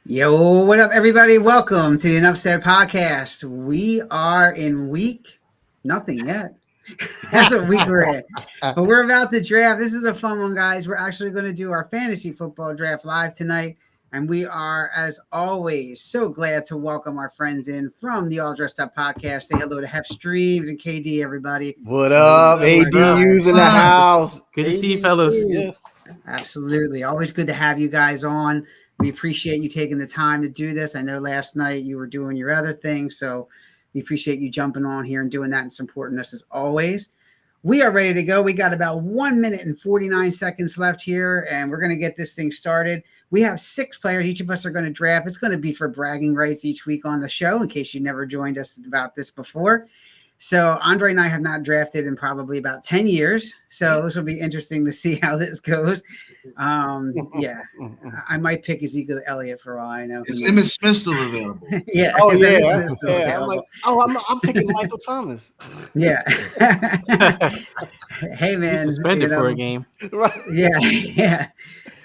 Yo, what up, everybody? Welcome to the Enough Said podcast. We are in week nothing yet. That's what week we're in. But we're about to draft. This is a fun one, guys. We're actually going to do our fantasy football draft live tonight. And we are, as always, so glad to welcome our friends in from the All Dressed Up podcast. Say hello to Hef Streams and KD, everybody. What up? ADU's in the house. Good to see you, fellas. Yeah. Absolutely. Always good to have you guys on. We appreciate you taking the time to do this. I know last night you were doing your other thing, so we appreciate you jumping on here and doing that and supporting us as always. We are ready to go. We got about 1 minute and 49 seconds left here, and we're going to get this thing started. We have 6 players. Each of us are going to draft. It's going to be for bragging rights each week on the show, in case you never joined us about this before. So Andre and I have not drafted in probably about 10 years. So this will be interesting to see how this goes. Yeah, I might pick Ezekiel Elliott for all I know. Is Emmitt Smith still available? Yeah. Oh, yeah. Smith still Yeah. available. I'm picking Michael Thomas. Yeah. Hey, man. He's suspended for a game. Right. Yeah.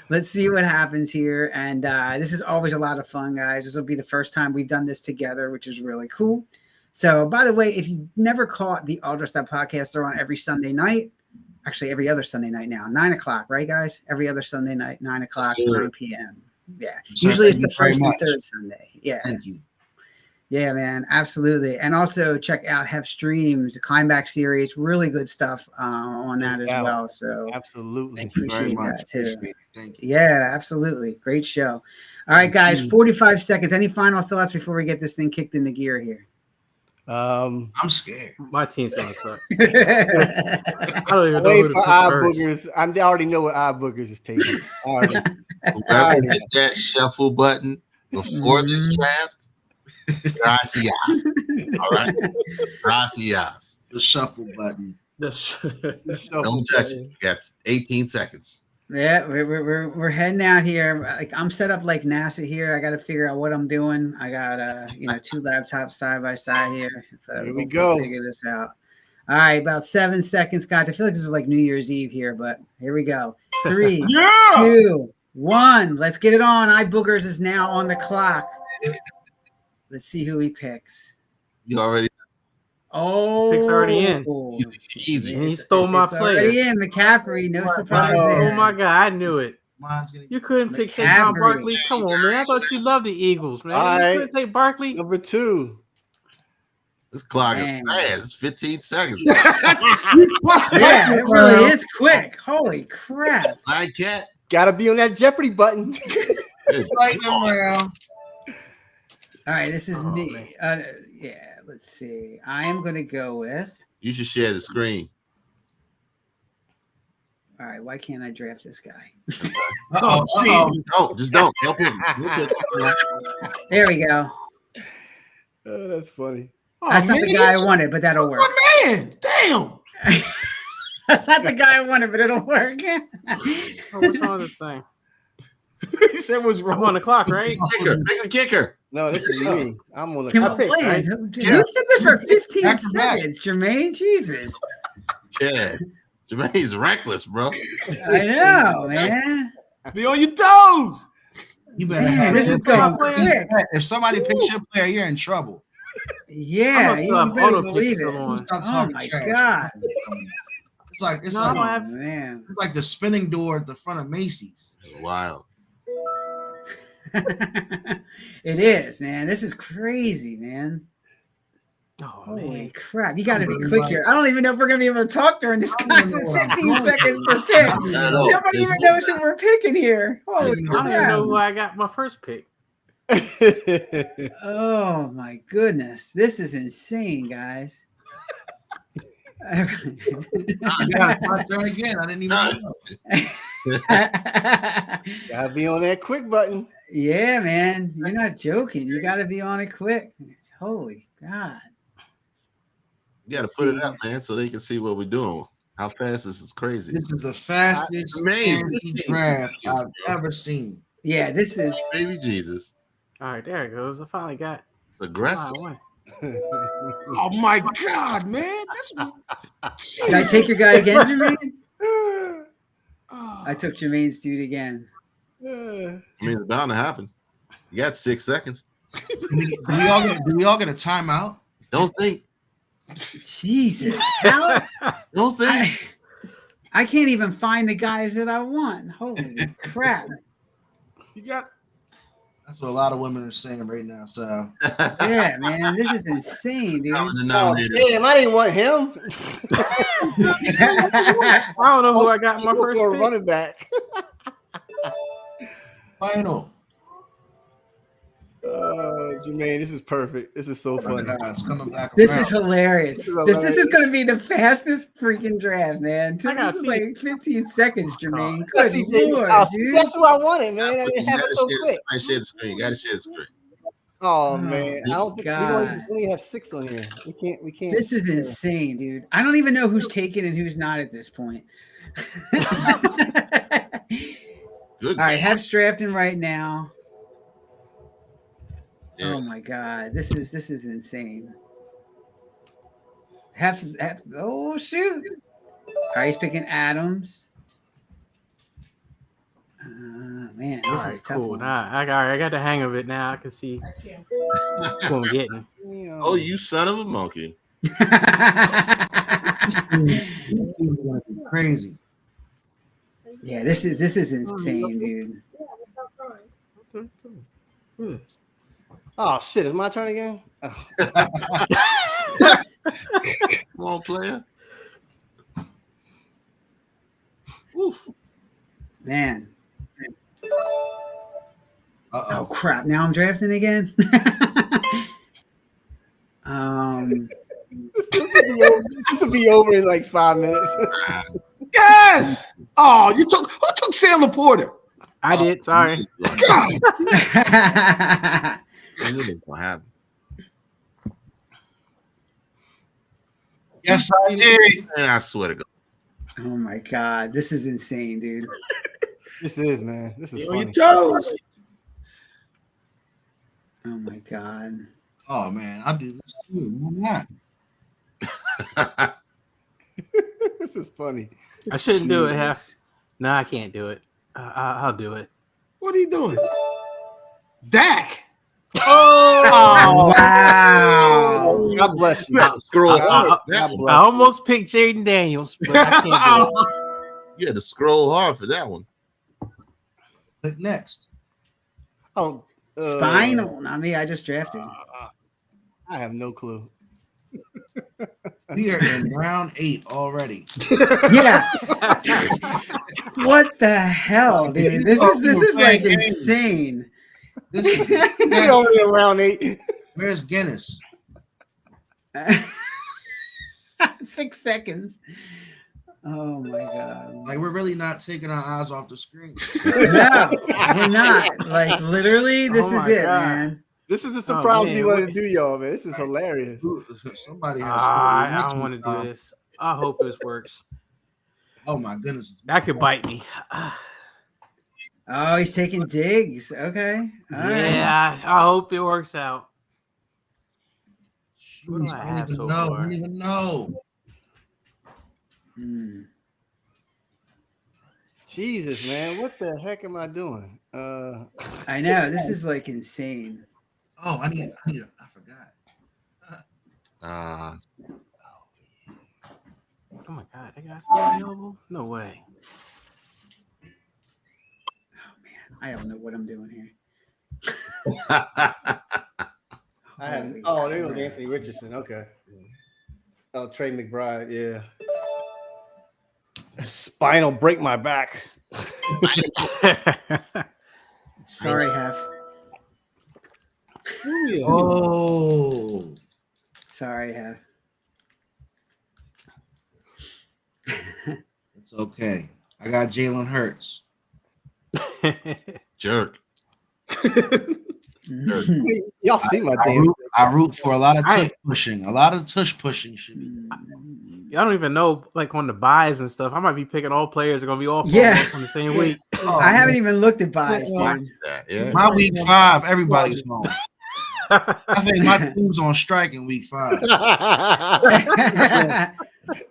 Let's see what happens here. And this is always a lot of fun, guys. This will be the first time we've done this together, which is really cool. So, by the way, if you never caught the All Dressed Up podcast, they're on every Sunday night. Actually, every other Sunday night now. 9 o'clock, right, guys? Every other Sunday night, 9 o'clock, Sure. 9 p.m. Yeah. So Usually it's the thank you very first and much. third Sunday. Yeah. Thank you. Yeah, man. Absolutely. And also check out Hef Streams, the Climbback series. Really good stuff on that as Yeah. well. So Absolutely. Thank you very appreciate much. that, too. Appreciate it. Thank you. Yeah, absolutely. Great show. All right, guys, 45 seconds. Any final thoughts before we get this thing kicked into gear here? I'm scared. My team's gonna suck. I don't even know who Wait to for pick eye first. boogers. I already know what eye boogers is taking. All right. Whoever hit that shuffle button before this Mhm. draft, gracias. All right? Gracias. The shuffle button. Don't touch it. You got 18 seconds. Yeah, we're heading out here. Like I'm set up like NASA here. I got to figure out what I'm doing. I got 2 laptops side by side here. Here we We'll go. Figure this out. All right, about 7 seconds, guys. I feel like this is like New Year's Eve here, but here we go. 3, 2, 1. Let's get it on. Eye Boogers is now on the clock. Let's see who he picks. You already Oh, Pick's already in. easy. And he stole my it's already player. in. McCaffrey, no surprise Oh, there. Oh my god, I knew it. Mine's gonna You couldn't pick McCaffrey. Saquon Barkley. Come on, man. I thought you loved the Eagles, man. All You right. couldn't take Barkley. Number 2. This clock is Man. fast. It's 15 seconds. Yeah, it really is quick. Holy crap. Blind cat. Gotta be on that Jeopardy button. It's lightning round. All right, this is Oh, me. Yeah, let's see. I am going to go with. You should share the screen. All right, why can't I draft this guy? Oh, don't. Just don't. Don't pick him. We'll pick him. There we go. Oh, that's funny. That's not the guy I wanted, but that'll work. Man, damn. That's not the guy I wanted, but it'll work. Oh, what's wrong with this thing? He said was I'm on the clock, right? Kicker. Pick the kicker. No, this is me. I'm on the Come I on, picked, man. right? Who Yeah. said this for 15 Back to back. seconds, Jermaine? Jesus. Yeah. Jermaine's reckless, bro. I know, man. Be on your toes. You better Man, have this it. is going quick. If somebody picks your player, you're in trouble. Yeah, I'm you gonna better auto believe pick it. someone. Stop Oh talking my trash. God. It's No, I don't like have. Man. it's like the spinning door at the front of Macy's. Wow. It is, man. This is crazy, man. Oh Holy man. crap. You got to be I'm quick really here. I don't even know if we're going to be able to talk during this I don't even content. know what I'm 15 doing. seconds per pick. Not at all. Nobody even knows who we're picking here. Holy I don't even know crap. who I got my first pick. Oh, my goodness. This is insane, guys. I got to turn again. I didn't even know. Gotta be on that quick button. Yeah, man. You're not joking. You got to be on it quick. Holy God. You got to put it up, man, so they can see what we're doing. How fast this is crazy. This is the fastest Amazing. fantasy draft I've ever seen. Yeah, this is. Baby Jesus. All right, there it goes. I finally got. It's aggressive. I won. Oh my God, man! This was. Did I take your guy again, Jermaine? Oh, I took Jermaine's dude again. I mean, it's bound to happen. You got 6 seconds. Do we all get a timeout? Don't think. Jesus. How? Don't think. I can't even find the guys that I want. Holy crap. You got. That's what a lot of women are saying right now. So Yeah, man, this is insane, dude. Oh, damn, I didn't want him. I don't know who I got in my first pick. Running back. final. Jermaine, this is perfect. This is so funny. Guys, coming back This around. is hilarious. This is going to be the fastest freaking draft, man. This is like 15 seconds, Jermaine. Good Lord, dude. That's what I wanted, man. I didn't have it so quick. I share the screen. You got to share the screen. Oh man, I don't think we God. only have 6 on here. We can't. This is insane, dude. I don't even know who's taken and who's not at this point. Good. All right, Hef's drafting right now. Yeah. Oh my God, this is insane. Hef. Oh shoot! All right, he's picking Adams. Man, this is tough. Cool. Nah, I got the hang of it now. I can see who I'm getting. Oh, you son of a monkey! Crazy. Yeah, this is insane, dude. Okay, cool. Oh shit! Is my turn again? Oh. Come on, player. Oof. Man. Oh crap! Now I'm drafting again. This will be over in like 5 minutes. Yes. Oh, who took Sam Laporta? I did. Sorry. God. What happened? Yes, I did. And I swear to God. Oh my God, this is insane, dude. This is, man. This is On your funny. toes. Oh my God. Oh man, I'll do this too. Why not? This is funny. I shouldn't do it, Hef. Jesus. No, I can't do it. I'll do it. What are you doing? Dak. Oh wow. God bless you. Scroll hard. God I bless almost picked Jaden Daniels, but I can't do it. You had to scroll hard for that one. Click next. Oh, Spinal. Not me. I just drafted. I have no clue. We are in round 8 already. Yeah. What the hell, dude? This is like insane. This is We're only around 8. Where's Guinness? 6 seconds. Oh my God. Like we're really not taking our eyes off the screen. No, we're not. Like literally, this Oh is my it, God. man. This is the surprise man. we wanted to do, y'all, man. This is hilarious. Somebody has. I don't want to do this. I hope this works. Oh my goodness. That could bite me. Oh, he's taking digs. Okay. All right. Yeah, I hope it works out. What Jeez, do I I have don't even so know. far? I don't even know. Jesus, man. What the heck am I doing? I know. This is like insane. Oh, I forgot. Uh, Oh my God, that guy's still available? No way. Oh man, I don't know what I'm doing here. I have. Holy Oh, there goes crap. Anthony Richardson. Okay. Oh, Trey McBride. Yeah. Spinal break my back. Sorry, Hef. Oh, Sorry, Hef. it's okay. I got Jalen Hurts. jerk. Y'all see my damn. I root for a lot of tush pushing. A lot of tush pushing should be. I don't even know, like on the buys and stuff. I might be picking all players that are gonna be all Yeah. on the same week. I haven't even looked at buys, Watch dude. that. Yeah. My week 5, everybody's home. I think my team's on strike in week 5.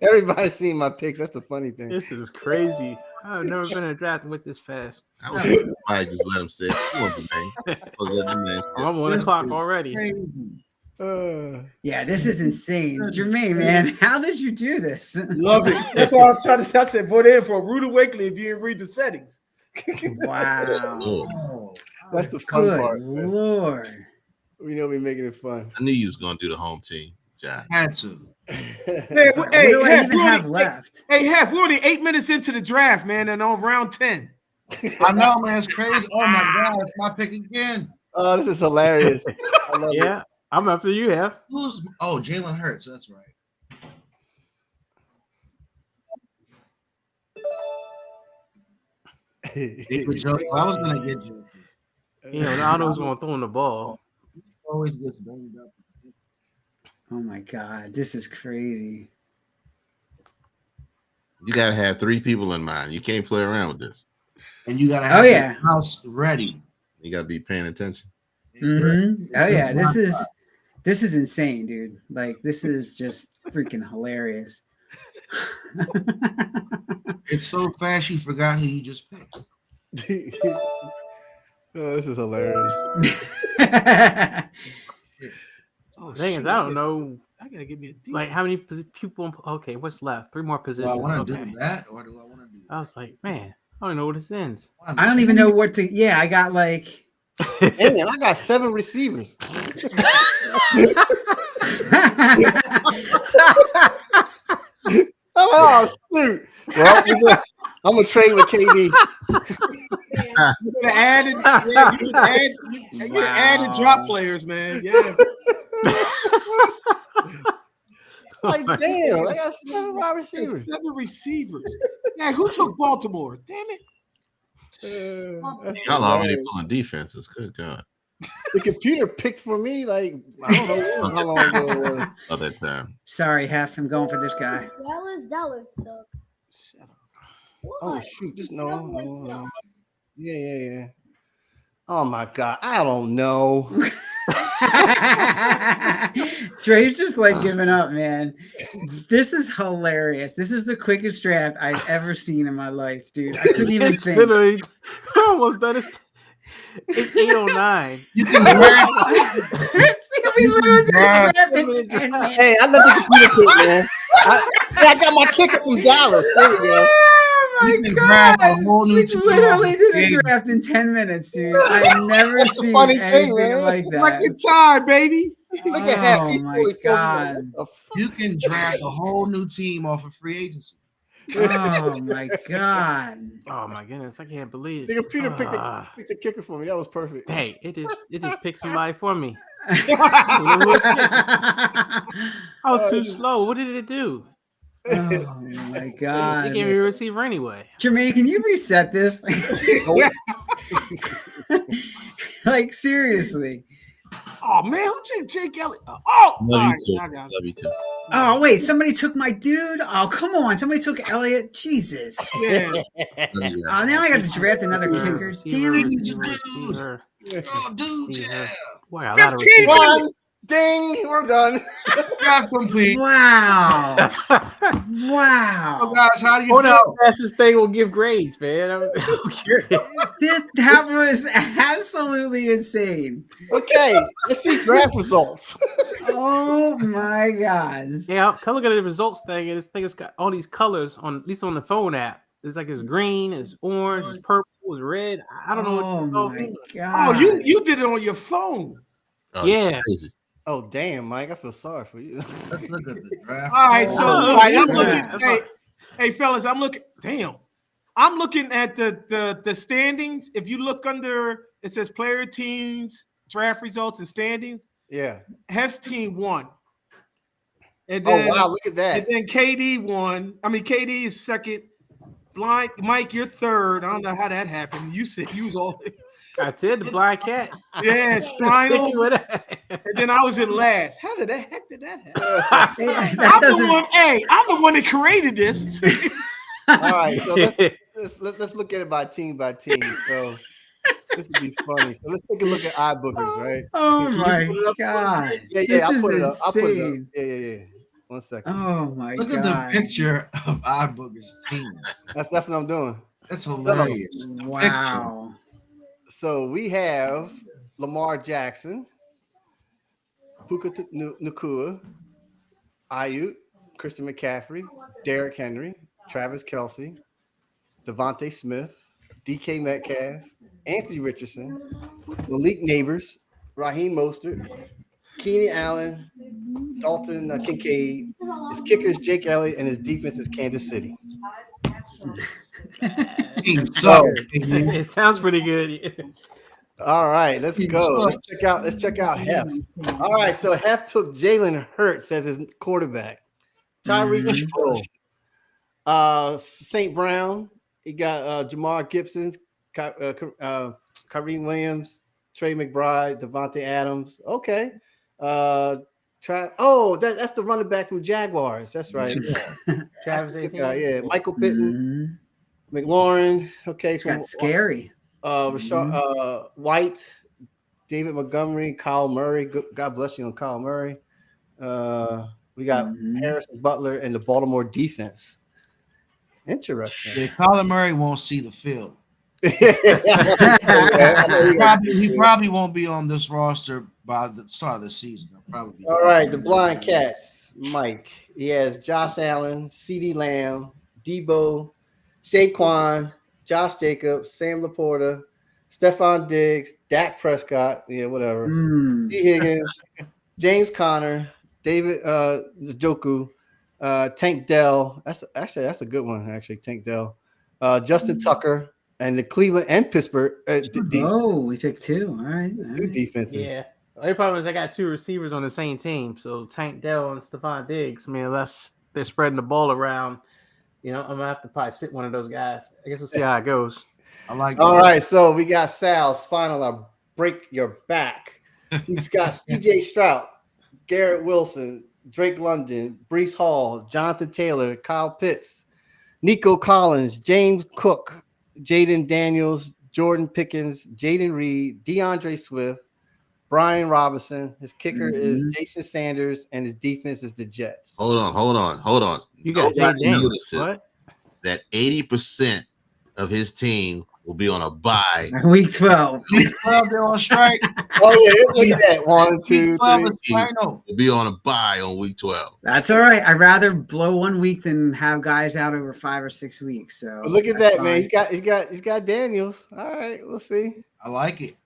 Everybody's seen my picks. That's the funny thing. This is crazy. I've never been in a draft with this fast. I was somebody just let him sit. Come on, man. I'm on the clock already. Yeah, this is insane. Jermaine, man, how did you do this? Love it. That's why I was trying to. I said, "Vote in for a rude awakening if you didn't read the settings." Wow. That's the fun Good part. Man. Lord. We know we're making it fun. I knew you was gonna do the home team, John. Had to. Hey, What do I even have only, left? Hey, Hef, we're only 8 minutes into the draft, man, and on round 10. I know, man. It's crazy. Oh my God, it's my pick again. Oh, this is hilarious. I love Yeah, I'm after you, Have. Who's? Oh, Jalen Hurts. That's right. it. I was gonna get you. You know, I know who's going to throw him the ball. He always gets banged up. Oh my God, this is crazy. You gotta have 3 people in mind. You can't play around with this. And you gotta have yeah. the house ready. You gotta be paying attention. Mm-hmm. Oh yeah, this is insane, dude. Like this is just freaking hilarious. It's so fast you forgot who you just picked. Oh, this is hilarious. Oh, Thing is, I don't know, I gotta give me a D. like how many people. Okay, what's left? 3 more Do positions. I want to Okay. do that or do I want to do I was like, man, I don't know where this ends. I don't even know what to. Yeah, I got like. Damn, I got 7 receivers. Oh, shoot. Well, I'm going to trade with KD. You're gonna add it. Yeah, you're gonna add and drop players, man. Yeah. Like, damn, I got 7 wide receivers. 7 receivers. Yeah, who took Baltimore? Damn it. Y'all already pulling defenses. Good God. The computer picked for me, like, I don't know how long ago it was. At that time. Sorry, Hef, I'm going for this guy. Dallas suck. Shut up. Oh, shoot. Just no. Yeah. Oh, my God. I don't know. Dre's just like giving up, man. This is hilarious. This is the quickest draft I've ever seen in my life, dude. I couldn't even It's think. literally almost done. It's 8:09. You can grab. We literally did the draft in 10 minutes. Hey, I let the computer pick, man. I got my kicker from Dallas. There we go. Oh You my can grab a God. whole new We team literally off did the a game. draft in 10 minutes, dude. I've never seen funny thing, anything man. like that. Record time, baby. Look at that. Oh He's my fully focused. God. Like, what You can draft a whole new team off of free agency. Oh my God. Oh my goodness, I can't believe the it. computer picked the kicker for me. That was perfect. Hey, it just picked somebody for me. Oh I was too slow. What did it do? my It God. gave me a receiver anyway. Jermaine, can you reset this? Like, seriously. Oh man, who took Jake Elliott? Oh, Love you all right, too. I got it. Love you too. Oh, wait. Somebody took my dude? Oh, come on. Somebody took Elliott. Jesus. Yeah. Love you. Oh, now I got to draft another kicker. Damn it. Receiver. Oh, dude, yeah. Boy, a lot of 15 receivers. One. Ding. We're done. Draft complete. Wow. So, Wow. guys, how do you Oh no, feel? fastest thing will give grades, man. I'm curious. That was absolutely insane. Okay. Let's see draft results. Oh my God. Yeah, I'm looking at the results thing, and this thing has got all these colors on, at least on the phone app. It's like it's green, it's orange, it's purple, it's red. I don't know what Oh it's all my mean. God. Oh, you did it on your phone. Oh, Yeah. crazy. Oh, damn, Mike. I feel sorry for you. Let's look at the draft. All right, so Oh, look, I'm yeah. looking. Hey, fellas, I'm looking. Damn, I'm looking at the standings. If you look under, it says player teams, draft results, and standings. Yeah. Hef's team won. And Oh, then, wow. Look at that. And then KD won. I mean, KD is second. Blind Mike, you're third. I don't know how that happened. You said you was all. I said the blind cat. Yeah, spinal. Sticking with it. And then I was in last. How did that happen? That I'm the doesn't. one. Hey, I'm the one that created this. All right. So let's look at it by team. So this would be funny. So let's take a look at iBookers, right? Oh my God. Yeah. This I'll is put it up. insane. Yeah. 1 second. Oh my Look god! at the picture of iBooger's team. That's what I'm doing. That's hilarious. Wow. So we have Lamar Jackson, Puka Nakua, Ayuk, Christian McCaffrey, Derrick Henry, Travis Kelce, Devontae Smith, DK Metcalf, Anthony Richardson, Malik Neighbors, Raheem Mostert, Keenan Allen, Dalton Kincaid. His kicker is Jake Elliott, and his defense is Kansas City. It sounds pretty good. All right, let's go. Let's check out Hef. All right, so Hef took Jalen Hurts as his quarterback. Tyreek Hill, St. Brown. He got Jamar Gibson, Kareem Williams, Trey McBride, Devontae Adams. Okay. That's the running back from Jaguars. That's right. Yeah. Travis, yeah. Michael Pittman, McLaurin. Okay, It's got scary. Rashad White, David Montgomery, Kyle Murray. God bless you on Kyle Murray. We got Harrison Butler and the Baltimore defense. Interesting. Yeah, Kyler Murray won't see the field. He probably won't be on this roster by the start of the season. All right, the blind cats. Mike. He has Josh Allen, CeeDee Lamb, Debo, Saquon, Josh Jacobs, Sam Laporta, Stephon Diggs, Dak Prescott, whatever. T. Higgins, James Conner, David Njoku, Tank Dell. That's a good one, actually. Tank Dell, Justin Tucker, and the Cleveland and Pittsburgh. We picked two. All right. Two defenses. Yeah. The only problem is I got two receivers on the same team. So Tank Dell and Stephon Diggs. I mean, unless they're spreading the ball around, I'm gonna have to probably sit one of those guys. I guess we'll see how it goes. I like All right, so we got Sal's final break your back. He's got CJ Stroud, Garrett Wilson, Drake London, Breece Hall, Jonathan Taylor, Kyle Pitts, Nico Collins, James Cook, Jaden Daniels, Jordan Pickens, Jaden Reed, DeAndre Swift, Brian Robinson. His kicker is Jason Sanders, and his defense is the Jets. Hold on. You got Nobody Jaden notices that 80% of his team will be on a bye. Week 12. Week 12, they're on strike. Oh, yeah, look at that. 1, 2, 3. Will be on a bye on week 12. That's all right. I'd rather blow 1 week than have guys out over 5 or 6 weeks. So But look at that, man. He's got Daniels. All right, we'll see. I like it.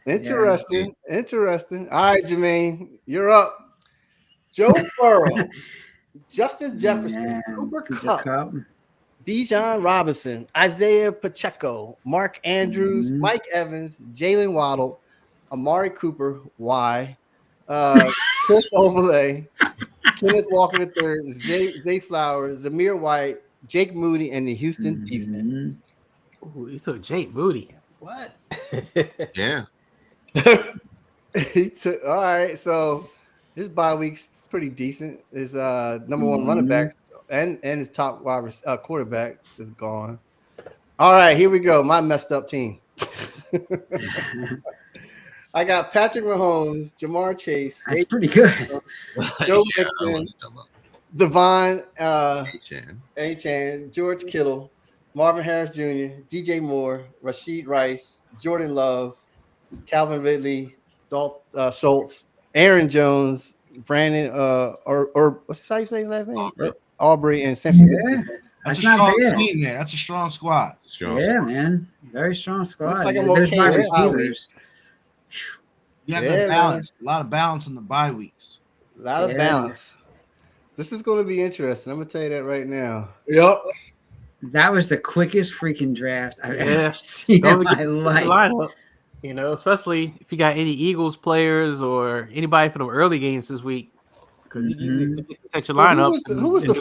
Interesting. All right, Jermaine, you're up. Joe Burrow, Justin Jefferson, Cooper Kupp, Bijan Robinson, Isaiah Pacheco, Mark Andrews, Mike Evans, Jalen Waddle, Amari Cooper, Chris Overlay, Kenneth Walker III, Zay Flowers, Zamir White, Jake Moody, and the Houston defense. Ooh, you took Jake Moody. What? Yeah. All right, so his bye week's pretty decent. His number one running back and his top quarterback is gone. All right, here we go. My messed up team. I got Patrick Mahomes, Jamar Chase. That's pretty good. Joe Mixon, Devon A-Chan, George Kittle, Marvin Harris Jr., DJ Moore, Rashid Rice, Jordan Love, Calvin Ridley, Schultz, Aaron Jones, Brandon, or what's how you say his last name? Aubrey and San Francisco. That's a strong team there. That's a strong squad. Man. Very strong squad. Looks like There's my receivers. You have to balance. A lot of balance in the bye weeks. A lot of balance. This is going to be interesting. I'm going to tell you that right now. Yep. That was the quickest freaking draft I've ever seen in my life. Lineup, especially if you got any Eagles players or anybody for the early games this week. Because you set your lineup. Who was the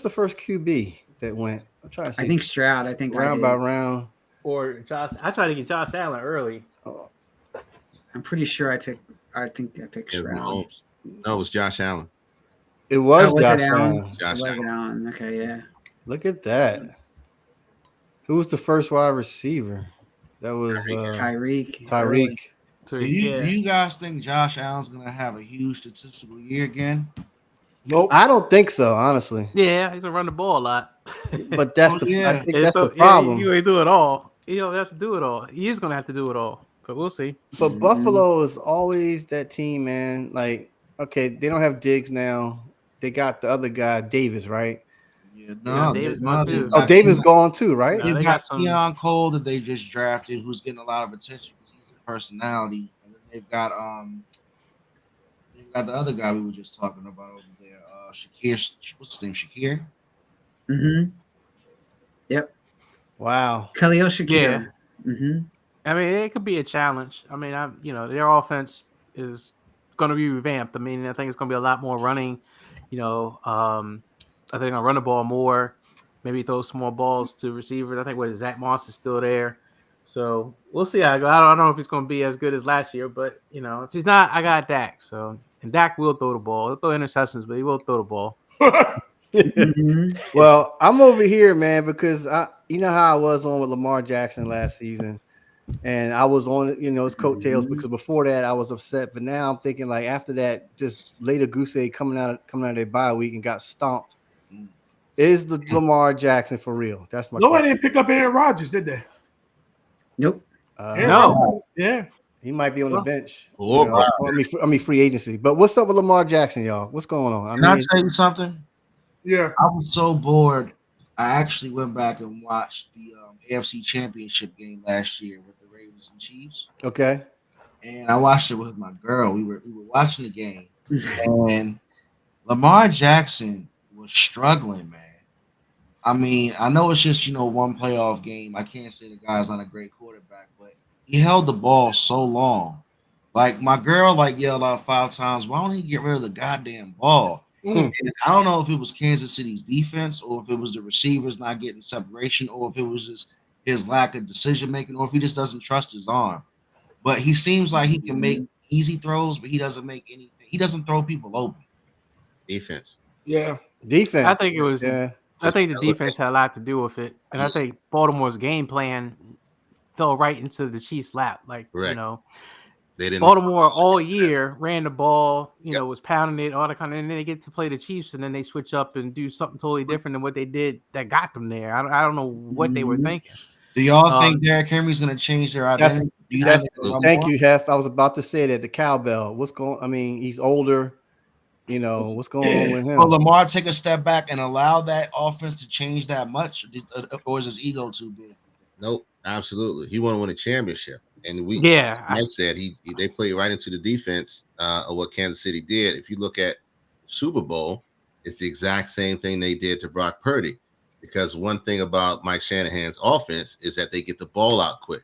first QB that went? I'm trying to see. I think Stroud. I think round by round. Or Josh. I tried to get Josh Allen early. I'm pretty sure I picked Stroud. No, it was Josh Allen. It was Josh Allen. Allen. Okay, yeah. Look at that. Who was the first wide receiver? That was Tyreek. Do you guys think Josh Allen's going to have a huge statistical year again? Nope. I don't think so, honestly. Yeah, he's gonna run the ball a lot. But that's Oh, the yeah. I think that's the Yeah, problem. you ain't do it all. You don't have to do it all. He is gonna have to do it all, but we'll see. But Mhm. Buffalo is always that team, man. Like, okay, they don't have Diggs now. They got the other guy, Davis, right? Yeah, Yeah, no, Davis gone no, they've too. Oh, got Davis gone too, right? No, they've they got got some. Keon Cole that they just drafted, who's getting a lot of attention because he's a personality, and then they've got the other guy we were just talking about over there, Shakir. What's his name? Shakir. Mhm. Yep. Wow. Khalil Yeah, Shakir. Mhm. I mean, it could be a challenge. I mean, their offense is going to be revamped. I mean, I think it's going to be a lot more running. I think they're going to run the ball more. Maybe throw some more balls to receivers. I think Zach Moss is still there. So we'll see how I go. I don't know if he's going to be as good as last year, but if he's not, I got Dak. So and Dak will throw the ball. He'll throw interceptions, but he will throw the ball. Mhm. Well, I'm over here, man, because you know how I was on with Lamar Jackson last season. And I was on, his coattails Mhm. because before that I was upset. But now I'm thinking like after that, just later goose egg coming out of their bye week and got stomped. Is the Lamar Jackson for real? That's my Nobody question. didn't pick up Aaron Rodgers, did they? Nope. Aaron No. Rodgers, yeah. He might be on the Well, bench. Oh, wow. I mean free agency. But what's up with Lamar Jackson, y'all? What's going on? Can I tell you something? Yeah. I was so bored. I actually went back and watched the AFC Championship game last year with the Ravens and Chiefs, Okay. and I watched it with my girl. We were watching the game, and Lamar Jackson was struggling, man. I mean, I know it's just one playoff game. I can't say the guy's not a great quarterback, but he held the ball so long. Like my girl, like yelled out 5 times. Why don't he get rid of the goddamn ball? Mm. And I don't know if it was Kansas City's defense, or if it was the receivers not getting separation, or if it was just his lack of decision making, or if he just doesn't trust his arm. But he seems like he can make easy throws, but he doesn't make anything. He doesn't throw people open. Defense. Yeah. I Defense. think it was. Yeah. I think the Look at- defense had a lot to do with it, and I think Baltimore's game plan fell right into the Chiefs' lap. Like Correct. They didn't. Baltimore all year ran the ball, Yep. was pounding it, all that kind of, and then they get to play the Chiefs, and then they switch up and do something totally different than what they did that got them there. I don't know what they were Mhm. thinking. Do y'all Um, think Derrick Henry's going to change their That's identity? Do you that's think they're gonna run thank more? you, Hef. I was about to say that the cowbell. I mean, he's older. What's going on with Will him? Lamar take a step back and allow that offense to change that much, or is his ego too big? Nope, absolutely. He want to win a championship, and Yeah, Mike said they played right into the defense of what Kansas City did. If you look at Super Bowl, it's the exact same thing they did to Brock Purdy. Because one thing about Mike Shanahan's offense is that they get the ball out quick.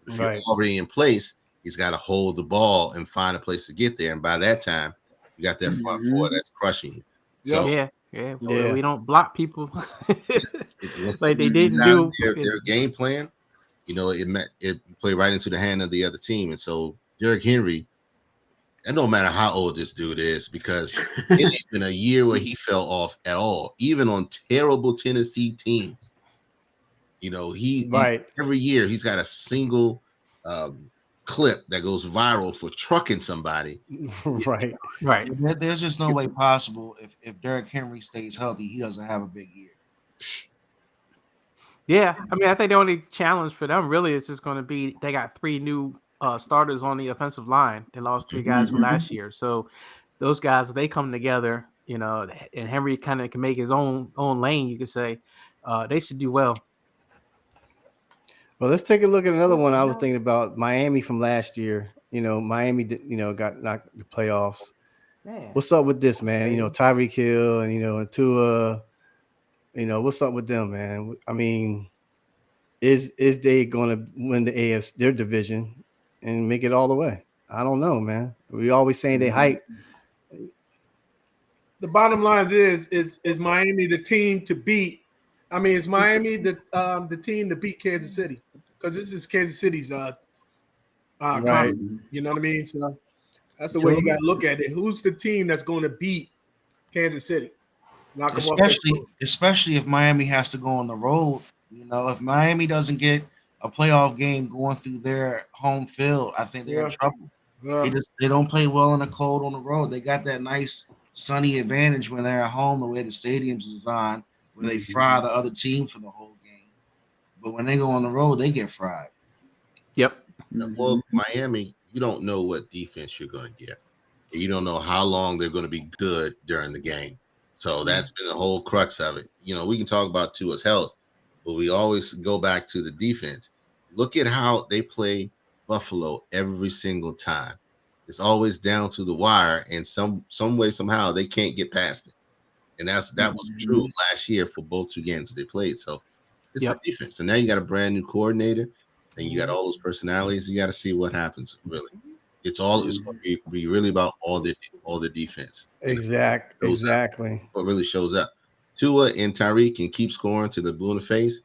If you're already in place, he's got to hold the ball and find a place to get there. And by that time, you got that front four that's crushing you. So yeah. Yeah. We don't block people once like they once didn't got do. their game plan, it played right into the hand of the other team. And so Derrick Henry, and no matter how old this dude is, because it ain't been a year where he fell off at all, even on terrible Tennessee teams. Every year he's got a single clip that goes viral for trucking somebody. Right. There's just no way possible if Derrick Henry stays healthy, he doesn't have a big year. Yeah, I mean, I think the only challenge for them really is just going to be they got 3 new starters on the offensive line. They lost 3 guys from last year, so those guys, they come together, and Henry kind of can make his own lane. You could say they should do well. Well, let's take a look at another one. I was thinking about Miami from last year. Miami, got knocked the playoffs. Man. What's up with this, man? Tyreek Hill and and Tua. What's up with them, man? I mean, is they going to win the AFC their division and make it all the way? I don't know, man. We always saying they hype. The bottom line is Miami the team to beat? I mean, is Miami the team to beat Kansas City? Because this is Kansas City's conference. You know what I mean? So that's the way you got to look at it. Who's the team that's going to beat Kansas City? Knock them Especially if Miami has to go on the road. If Miami doesn't get a playoff game going through their home field, I think they're in trouble. They don't play well in the cold on the road. They got that nice sunny advantage when they're at home, the way the stadium's designed, where they fry the other team for the whole game. But when they go on the road, they get fried. Yep. Well, Miami, you don't know what defense you're going to get. You don't know how long they're going to be good during the game. So that's been the whole crux of it. We can talk about Tua's health, but we always go back to the defense. Look at how they play Buffalo every single time. It's always down to the wire, and some way, somehow, they can't get past it. And that was true last year for both two games that they played. So it's the defense. And now you got a brand new coordinator, and you got all those personalities. You got to see what happens, really. It's going to be really about all the defense. Exactly. What really shows up. Tua and Tyreek can keep scoring to the blue in the face,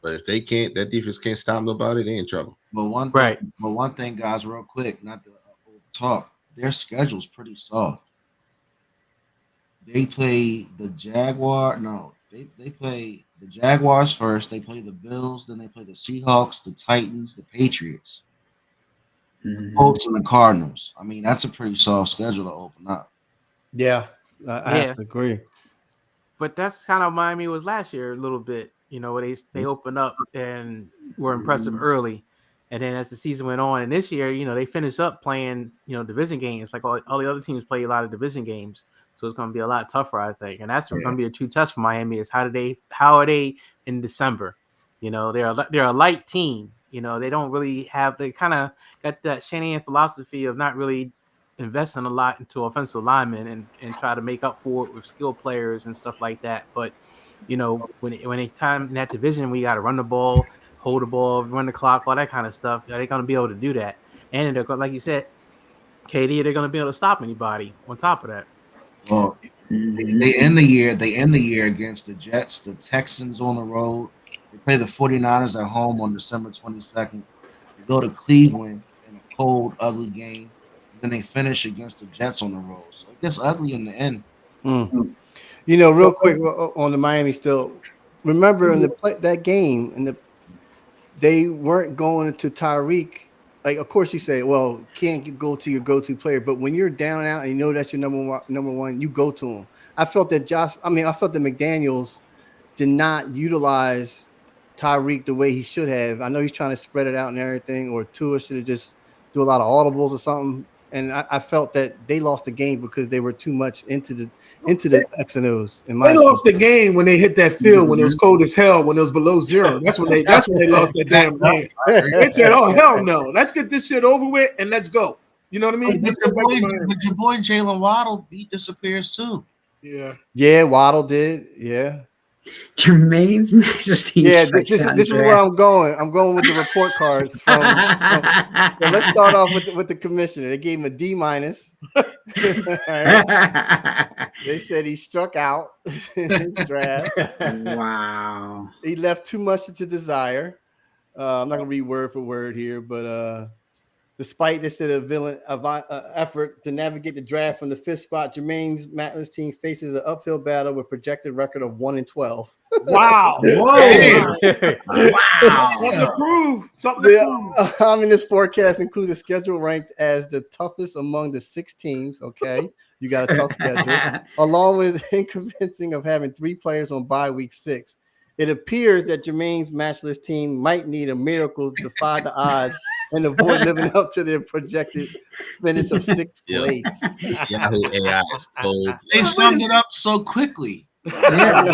but if they can't, that defense can't stop nobody, they in trouble. But one thing, guys, real quick, not to talk, their schedule's pretty soft. They play the Jaguar. No, they play the Jaguars first. They play the Bills, then they play the Seahawks, the Titans, the Patriots, the Colts, and the Cardinals. I mean, that's a pretty soft schedule to open up. Yeah, I have to agree. But that's kind of Miami was last year a little bit. Where they opened up and were impressive early, and then as the season went on, and this year, they finished up playing, division games. Like all the other teams play a lot of division games. So it's going to be a lot tougher, I think. And that's going to be a true test for Miami is how are they in December? They're a light team. They don't really they kind of got that Shanahan philosophy of not really investing a lot into offensive linemen and try to make up for it with skilled players and stuff like that. But, when they time in that division, we got to run the ball, hold the ball, run the clock, all that kind of stuff. They're going to be able to do that. And they're like you said, KD, they're going to be able to stop anybody on top of that. Well, they end the year against the Jets, the Texans on the road. They play the 49ers at home on December 22nd. They go to Cleveland in a cold, ugly game. And then they finish against the Jets on the road. So it gets ugly in the end. Real quick on the Miami still. Remember in that game, they weren't going to Tyreek. Like, of course, you say, well, can't go to your go-to player, but when you're down and out and you know that's your number one, you go to him. I felt that McDaniels did not utilize Tyreek the way he should have. I know he's trying to spread it out and everything, or Tua should have just do a lot of audibles or something. And I felt that they lost the game because they were too much into the X and O's. They lost the game when they hit that field when it was cold as hell, when it was below zero. That's when they lost that damn game. They said, "Oh hell no, let's get this shit over with and let's go." You know what I mean? But your boy Jalen Waddle, he disappears too. Yeah, Waddle did. Yeah. Jermaine's Majesty. Yeah, this is where I'm going. I'm going with the report cards. So let's start off with the commissioner. They gave him a D-. Right. They said he struck out in his draft. Wow. He left too much to desire. I'm not gonna read word for word here, but despite this effort to navigate the draft from the 5th spot, Jermaine's Matlin's team faces an uphill battle with projected record of 1-12. Wow! Whoa! Wow! Something to prove. I mean, this forecast includes a schedule ranked as the toughest among the 6 teams. Okay, you got a tough schedule, along with inconveniencing of having 3 players on bye week 6. It appears that Jermaine's matchless team might need a miracle to defy the odds and avoid living up to their projected finish of 6th place. Yahoo AI is cold. They summed it up so quickly. Yeah.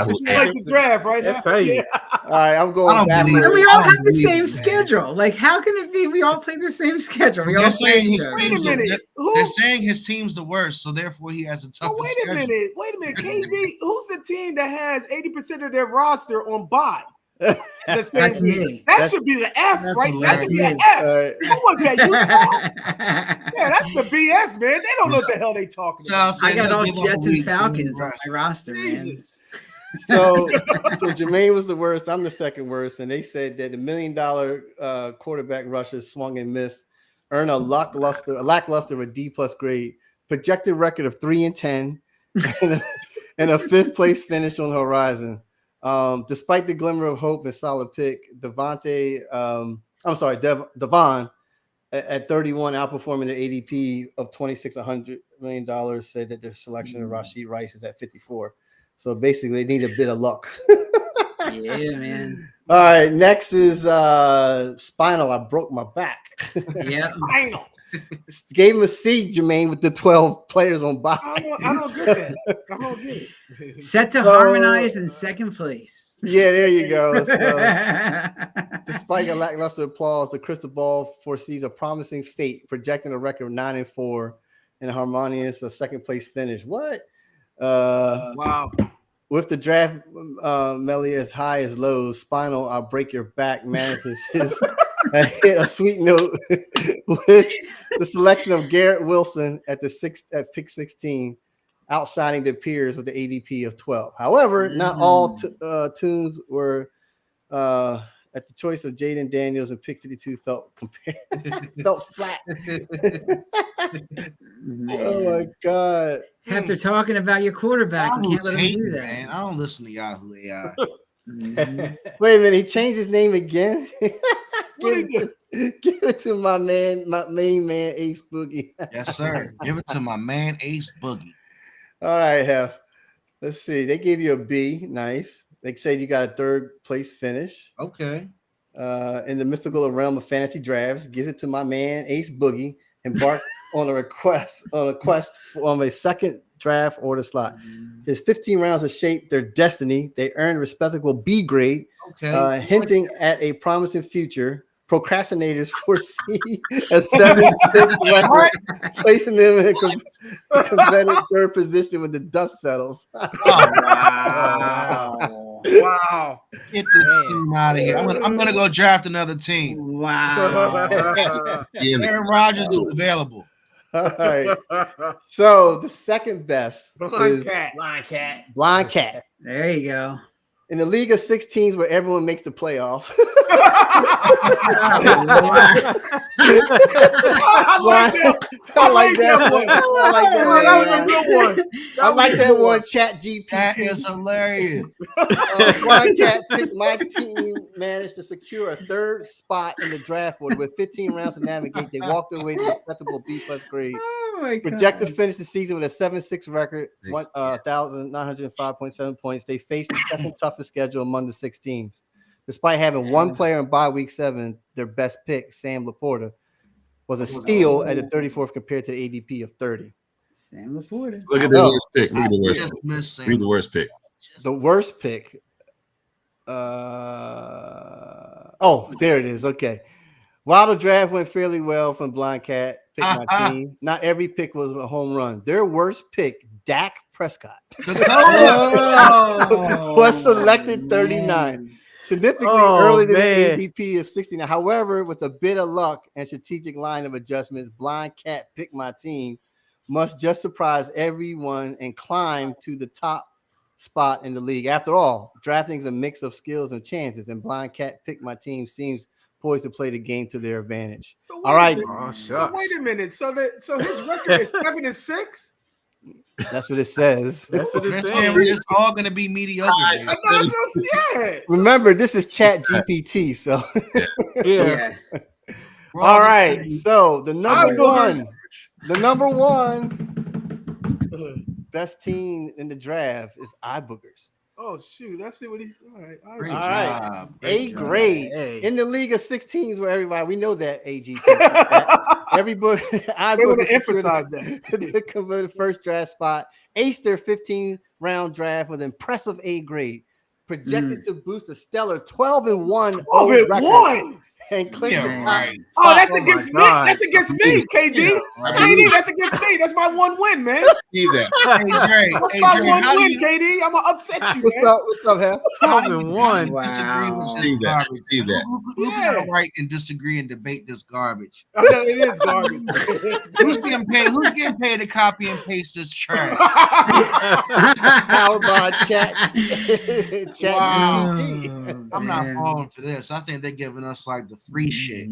It's like the draft, right? I tell you. All right, I'm going back. And we all have the same schedule. Like, how can it be we all play the same schedule? They're saying his team's the worst, so therefore he has a tougher schedule. Wait a minute, KD. Who's the team that has 80% of their roster on bye? That's me. That should be the F, right? That should be the F. Who was that? You saw? Yeah, that's the BS, man. They don't know what the hell they talking about. I got all Jets and Falcons on my roster, man. So Jermaine was the worst. I'm the second worst, and they said that the $1 million quarterback rushers swung and missed, earned a lackluster of a D+ grade, projected record of 3-10, and a 5th place finish on the horizon. Despite the glimmer of hope and solid pick, Devon at 31, outperforming their ADP of $2,600 million, said that their selection of Rashid Rice is at 54. So basically, they need a bit of luck. Yeah, man. All right, next is Spinal. I broke my back. Yeah. Spinal. Gave him a C, Jermaine, with the 12 players on bye. I don't get that. I don't get it. Set to harmonize in second place. Yeah, there you go. So, despite a lackluster applause, the crystal ball foresees a promising fate, projecting a record of 9-4 and a harmonious second place finish. What? Wow. With the draft Melly as high as lows, Spinal, I'll break your back, manages his hit a sweet note with the selection of Garrett Wilson at pick 16, outshining their peers with the ADP of 12. However, not all tunes were at the choice of Jaden Daniels and pick 52 felt flat. Oh my God. After talking about your quarterback, you can't let him do that. Man. I don't listen to Yahoo AI. Wait a minute, he changed his name again. What give it to my main man, Ace Boogie. Yes, sir. Give it to my man, Ace Boogie. All right, Hef. Let's see. They gave you a B. Nice. They said you got a third place finish. Okay. In the mystical realm of fantasy drafts, give it to my man, Ace Boogie, embark on a quest from a second draft order slot. His 15 rounds have shaped their destiny. They earned respectable B grade, hinting at a promising future. Procrastinators foresee a 7-6 record, placing them in a competitive third position when the dust settles. Wow. Get this team out of here. I'm gonna go draft another team. Wow. Aaron Rodgers is available. All right. So the second best is Blind Cat. There you go. In the league of 6 teams where everyone makes the playoffs. I like that one. That was a good one. I like that one, Chat GPT. That is hilarious. Blind Cat picked my team, managed to secure a third spot in the draft order with 15 rounds to navigate. They walked away with a respectable B+ grade. Oh my God. Projected to finish the season with a 7-6 record, 1,905.7 points. They faced the second toughest schedule among the 6 teams. Despite having one player in bye week 7, their best pick, Sam Laporta, was a steal at the 34th compared to the ADP of 30. Sam Laporta. Look at the worst pick. Look at the worst Just pick. missed Read the worst pick. The worst pick. Oh, there it is. Okay. While the draft went fairly well from Blind Cat, pick my team. Not every pick was a home run. Their worst pick, Dak Prescott, was selected 39. Significantly early to the ADP of 69. However, with a bit of luck and strategic line of adjustments, Blind Cat pick my team must just surprise everyone and climb to the top spot in the league. After all, drafting is a mix of skills and chances, and Blind Cat pick my team seems poised to play the game to their advantage. So all right. So wait a minute. So his record is 7-6. That's what it says. That's what it's We're saying. just all gonna be mediocre. That's not just yet. Remember, this is Chat GPT, so Yeah. all right. So the number one best team in the draft is iBoogers. Oh shoot! Let's see what he's. All right. Great All job. right. Great A job. grade Hey. in the league of 6 teams where everybody we know that AG. Everybody, I They want to emphasize that. the converted first draft spot. Aced their 15-round draft with impressive A grade, projected to boost a stellar 12-1 12-1. and clinch Yeah, the top. right. Oh, that's Oh, against me. my God. That's against me, KD. Yeah, right. KD, that's against me. That's my one win, man. See that. Hey, Dre, That's hey, my Dre, one how do win, you, KD. I'm gonna upset you, What's man. up? What's up, Hef? how do you 12-1. disagree with Wow. this See that. garbage? See that. Who Yeah. got a right and disagree and debate this garbage? It is garbage. Who's getting paid? Who's getting paid to copy and paste this trash? Powered by Chat Wow. GPT. I'm not falling for this. I think they're giving us like the free shit.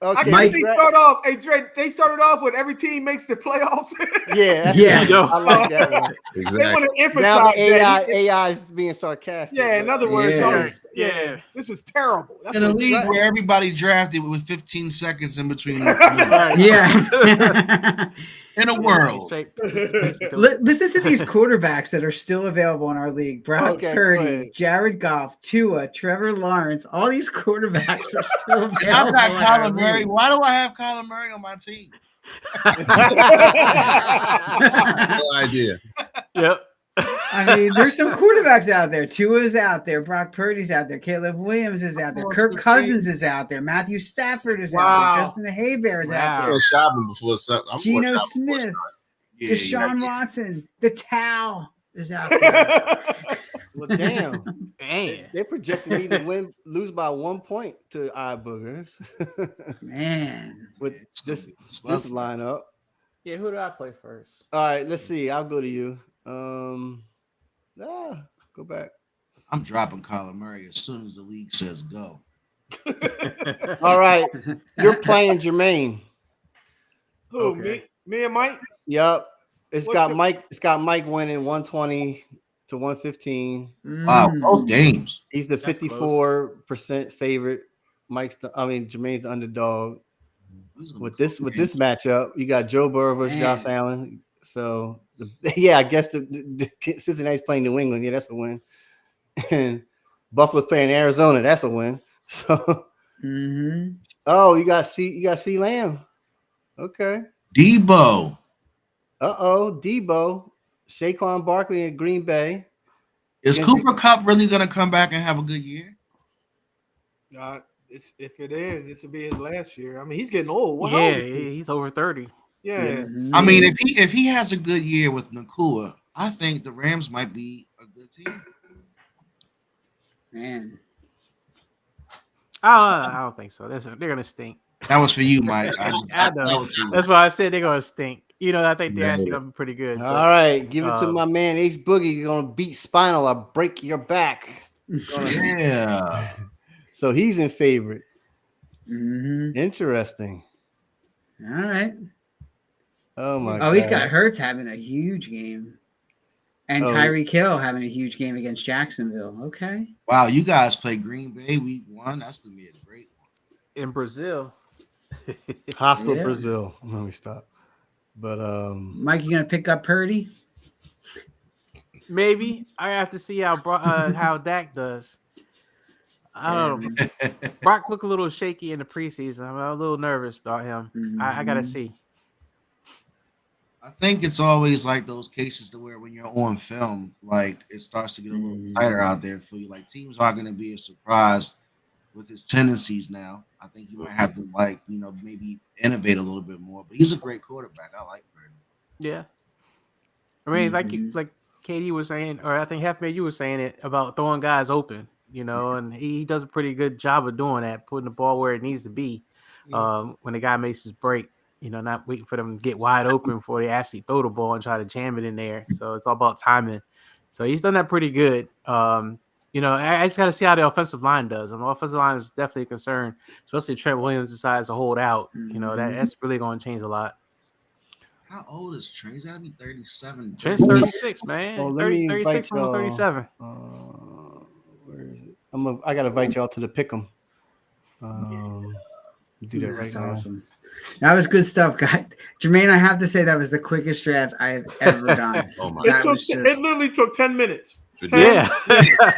I Okay, guess Mike- they start off. Hey, Dre, they started off with every team makes the playoffs. yeah, that's Yeah. good. I like that one. They Exactly. want to emphasize Now the that. AI is being sarcastic. Yeah, in other words, Yeah. yeah, this is terrible. That's In a what league Dre- where everybody drafted with 15 seconds in between the Right. Yeah. in a world. Straight participation to Listen to these quarterbacks that are still available in our league: Brock Okay, go Purdy, ahead. Jared Goff, Tua, Trevor Lawrence. All these quarterbacks are still available. And I've got in our Kyler Murray. league. Why do I have Kyler Murray on my team? No idea. Yep. I mean, there's some quarterbacks out there. Tua's out there. Brock Purdy's out there. Caleb Williams is out there. What's Kirk the Cousins thing? is out there. Matthew Stafford is out Wow. there. Justin the Haybear is out Wow. I'm there. going shopping before something. I'm going Geno shopping before Smith, Yeah, Deshaun yeah. Watson, the Towel is out there. Well, damn. Man. They projected me to lose by 1 point to iBoogers Man. with It's gonna this be this slugfest. lineup. Yeah, who do I play first? All right, let's see. I'll go to you. Go back. I'm dropping Kyler Murray as soon as the league says go. All right, you're playing Jermaine. Who? Okay. Me and Mike. Yep. It's What's got your- Mike. It's got Mike winning 120 to 115. Wow, Mm. both games. He's the That's 54% favorite. Jermaine's the underdog. These are With close this games. matchup, you got Joe Burrow versus Man. Josh Allen. So I guess the Cincinnati's playing New England. Yeah, that's a win. And Buffalo's playing Arizona. That's a win. So Mhm. you got C Lamb. Okay. Debo. Debo, Saquon Barkley in Green Bay. Is Yes. Cooper Cup really going to come back and have a good year? If it is, this will be his last year. I mean, he's getting old. What yeah, old is he? he's over 30. Yeah. I mean, if he has a good year with Nakua, I think the Rams might be a good team. Man. I don't think so. They're gonna stink. That was for you, Mike. I know. That was for you. That's why I said they're gonna stink. I think they're Yeah. actually gonna be pretty good. All right, give it to um, my man Ace Boogie. You're gonna beat Spinal. I'll break your back. Yeah. So he's in favorite. Mhm. Interesting. All right. Oh my Oh, god. he's got Hurts having a huge game. And Oh. Tyreek Hill having a huge game against Jacksonville. Okay. Wow, you guys play Green Bay week 1. That's gonna be a great one. in Brazil. Hostile Yeah. Brazil. Let me stop. But Mike, you gonna pick up Purdy? Maybe I have to see how Dak does. I don't know. Brock looked a little shaky in the preseason. I'm a little nervous about him. I gotta Mhm. see. I think it's always like those cases to where when you're on film, like it starts to get a little tighter out there for you. Like teams aren't going to be as surprised with his tendencies now. I think he might have to maybe innovate a little bit more. But he's a great quarterback. I like him. Yeah. I mean, Mhm. like Katie was saying, or I think Halfman, you were saying it about throwing guys open, and he does a pretty good job of doing that, putting the ball where it needs to be when the guy makes his break, not waiting for them to get wide open before they actually throw the ball and try to jam it in there. So it's all about timing. So he's done that pretty good. I just got to see how the offensive line does. And the offensive line is definitely a concern, especially if Trent Williams decides to hold out. That's really going to change a lot. How old is Trent? He's got to be 37. Trent's 36, man. Oh, let me 36, invite almost y'all. 37. Where is it? I gotta invite y'all to the pick'em. Do that right That's now. awesome. That was good stuff, guys. Jermaine, I have to say that was the quickest draft I have ever done. Oh my That was It just literally took 10 minutes. Yeah.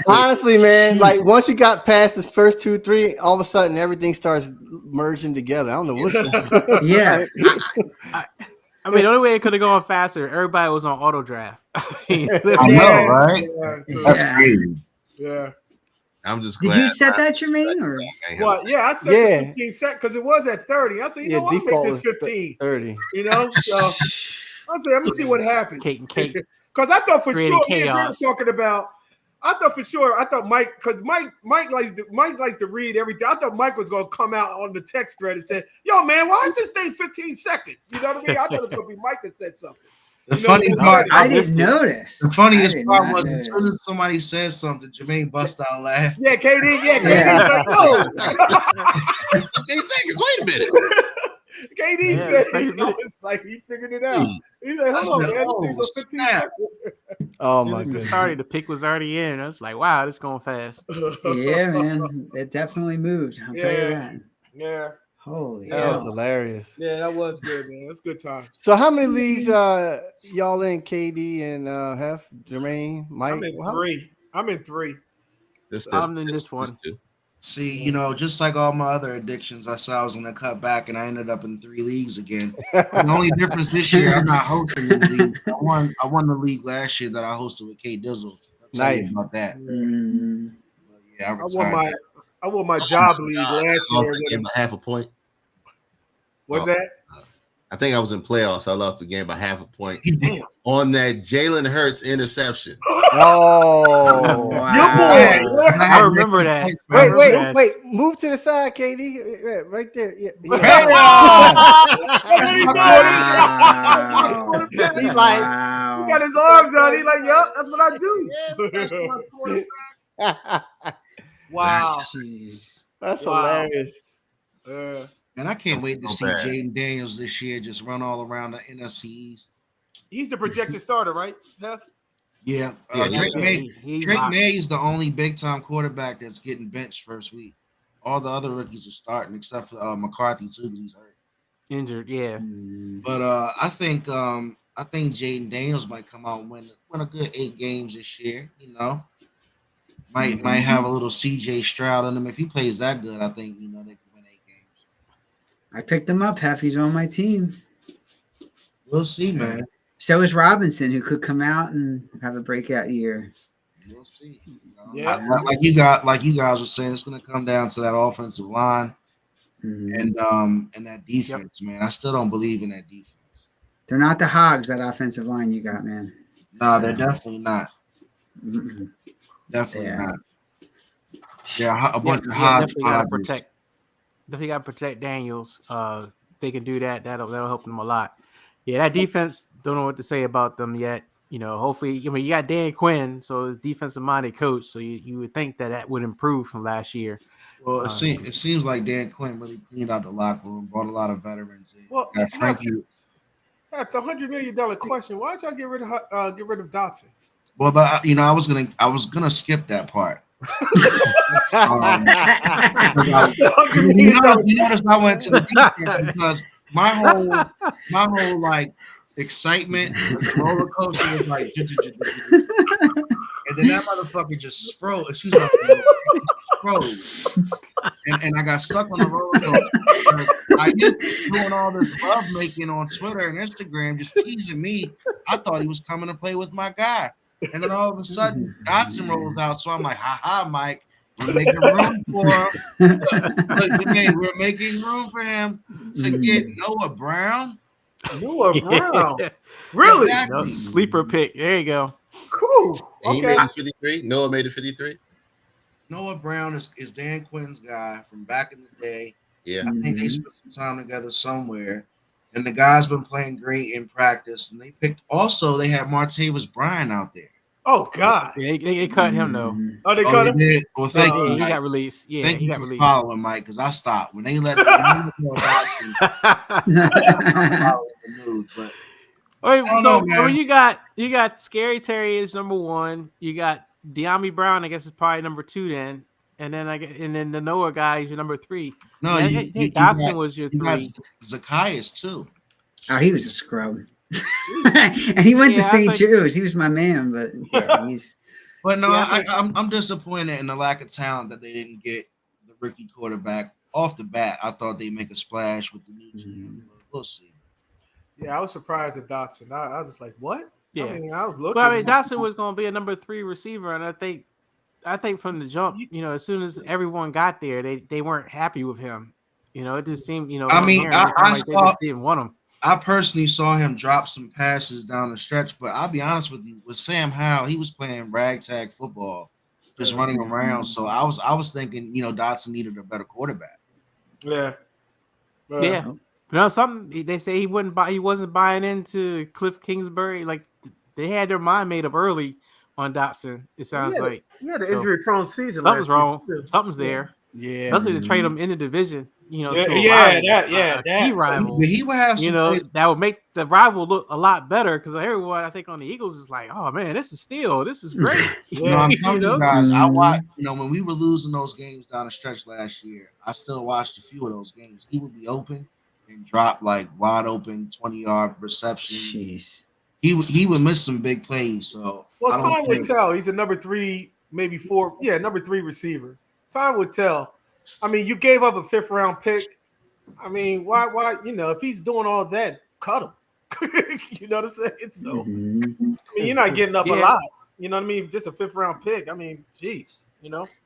Honestly, man, like Jesus. once you got past the first 2, 3, all of a sudden everything starts merging together. I don't know what's yeah. I mean, the only way it could have gone faster, everybody was on auto draft. I know, right? Yeah. That's crazy. Yeah. I'm just Did glad. you set that, Jermaine? Or Well, yeah, I said Yeah. 15 seconds because it was at 30. I said, you know what, I'll default make was this 15. 30. So I said, let me see what happens. Kate and Kate. Because I thought for Creating sure, me and Jay chaos. was talking about. I thought Mike, because Mike likes to read everything. I thought Mike was gonna come out on the text thread and say, "Yo, man, why is this thing 15 seconds?" You know what I mean? I thought it was gonna be Mike that said something. The You know funny what's part, I missed didn't it. notice. the funniest I did part not was notice. as soon as somebody said something, Jermaine bust out laughing. Yeah, KD. Yeah, Yeah. KD's like, yo. 15 seconds. Wait a minute. KD Yeah, said, it's like a minute. it's like he figured it out. Hmm. He's like, I hold on, said, man. This "Oh, thing's on 15 snap." seconds. Oh As my soon as it goodness. started, the pick was already in. I was like, wow, this going fast. Yeah, man. It definitely moved. I'll tell you that. Yeah. Holy That was hell. hilarious. Yeah, that was good, man. That's good times. So how many leagues y'all in, KD and Hef, Jermaine, Mike? I'm in Well, how- 3. I'm in 3. I'm in this one. two. See, you know, just like all my other addictions, I said I was going to cut back, and I ended up in 3 leagues again. The only difference this year, I'm not hosting the league. I won the league last year that I hosted with K Dizzle. I'll tell you Nice. about that. Mm. But yeah, I I won retired my that. I won my job league last I year lost the with game him. by half a point. What's Oh. that? I think I was in playoffs. So I lost the game by half a point Damn. on that Jalen Hurts interception. Oh. Your boy. Wow. I remember that. Wait, remember wait, that. wait. Move to the side, KD. Right there. Yeah. Bam! That's what he Wow. doing. He's like, He Wow. got his arms out. He's like, yup, that's what I do. Wow. Jeez. That's Wow. hilarious. And I can't wait to So see bad. Jaden Daniels this year just run all around the NFC East. He's the projected starter, right, Hef? Yeah, Yeah, Drake Yeah, May. he's Drake locked. May is the only big time quarterback that's getting benched first week. All the other rookies are starting except for McCarthy too, because he's hurt. Injured, yeah. Mm. But I think Jaden Daniels might come out and win a good 8 games this year. You know, might have a little CJ Stroud in him. If he plays that good, I think they can win 8 games. I picked him up. Half he's on my team. We'll see, man. So is Robinson, who could come out and have a breakout year. We'll see. Yeah. Like you guys were saying, it's going to come down to that offensive line Mhm. and that defense, man. I still don't believe in that defense. They're not the hogs, that offensive line you got, man. No, they're definitely not. Mm-mm. Definitely Yeah. not. Yeah, a bunch of definitely got to hodgepodge. protect. Definitely got to protect Daniels. If they can do that, that'll help them a lot. Yeah, that defense, don't know what to say about them yet. Hopefully, you got Dan Quinn, so his defensive minded coach. So you would think that would improve from last year. Well, it seems like Dan Quinn really cleaned out the locker room, brought a lot of veterans in. Well, Got Frankie. Hef, the $100 million question. Why'd y'all get rid of Dotson? Well, I was gonna skip that part. You notice I went to the defense because my whole like excitement, the roller coaster was like, and then that motherfucker just froze. Excuse me, froze, and I got stuck on the roller coaster. I used doing all this love making on Twitter and Instagram, just teasing me. I thought he was coming to play with my guy, and then all of a sudden Dotson rolls out. So I'm like, ha ha, Mike. We're making room for him. Look, we're making room for him to get Noah Brown. Noah Brown. Yeah. Really? Exactly. Sleeper pick. There you go. Cool. And he Okay. made it 53. Noah made it 53. Noah Brown is Dan Quinn's guy from back in the day. Yeah. I think they spent some time together somewhere. And the guy's been playing great in practice. And they had Martavis Bryant out there. Oh God. Yeah, they cut him though. Oh, they Oh, cut they him. did? Well, thank Yeah, you, he Mike. got released. Yeah, Thank he you got for released. following, Mike, because I stopped. When they let but Wait, don't so know, man. when you got Scary Terry is number 1. You got De'Ami Brown, I guess is probably number 2 then, and then the Noah guy is your number 3. no, I you think Dotson was your you got 3. Zacchaeus too. Oh, he was a scrub. And he went to Yeah, I St. think- Jude's. He was my man, but yeah, he's But no, Yeah, I think- I'm disappointed in the lack of talent that they didn't get the rookie quarterback off the bat. I thought they'd make a splash with the new GM. But we'll see. Yeah, I was surprised at Dotson. I was just like, what? Yeah. I mean, I was looking. Well, I mean, Dotson was going to be a number 3 receiver, and I think from the jump, as soon as everyone got there, they weren't happy with him. It just seemed, I mean, from there, it I seemed like they saw- just didn't want him. I personally saw him drop some passes down the stretch, but I'll be honest with you, with Sam Howell, he was playing ragtag football, just running around. So I was thinking, Dotson needed a better quarterback. Yeah. Yeah. No, something they say he wouldn't buy. He wasn't buying into Cliff Kingsbury. Like they had their mind made up early on Dotson. It Well, sounds like he had an so. injury-prone season Something's last season wrong. too. Something's Yeah. there. Yeah. Especially to trade him in the division, Yeah, to a yeah, rival, a key that. So rival. But he would have some plays. That would make the rival look a lot better because everyone I think on the Eagles is like, oh man, this is steal. This is great. No, I'm telling you know? guys, I watched, Mhm. when we were losing those games down the stretch last year, I still watched a few of those games. He would be open and drop like wide open 20-yard reception. Jeez. He would miss some big plays. So well, I don't time would think tell. He's a number 3, maybe 4. Yeah, number 3 receiver. Time would tell. I mean, you gave up a 5th-round pick. I mean, why? If he's doing all that, cut him. You know what I'm saying? So, Mhm. I mean, you're not getting up a Yeah. lot. You know what I mean? Just a 5th-round pick. I mean, geez.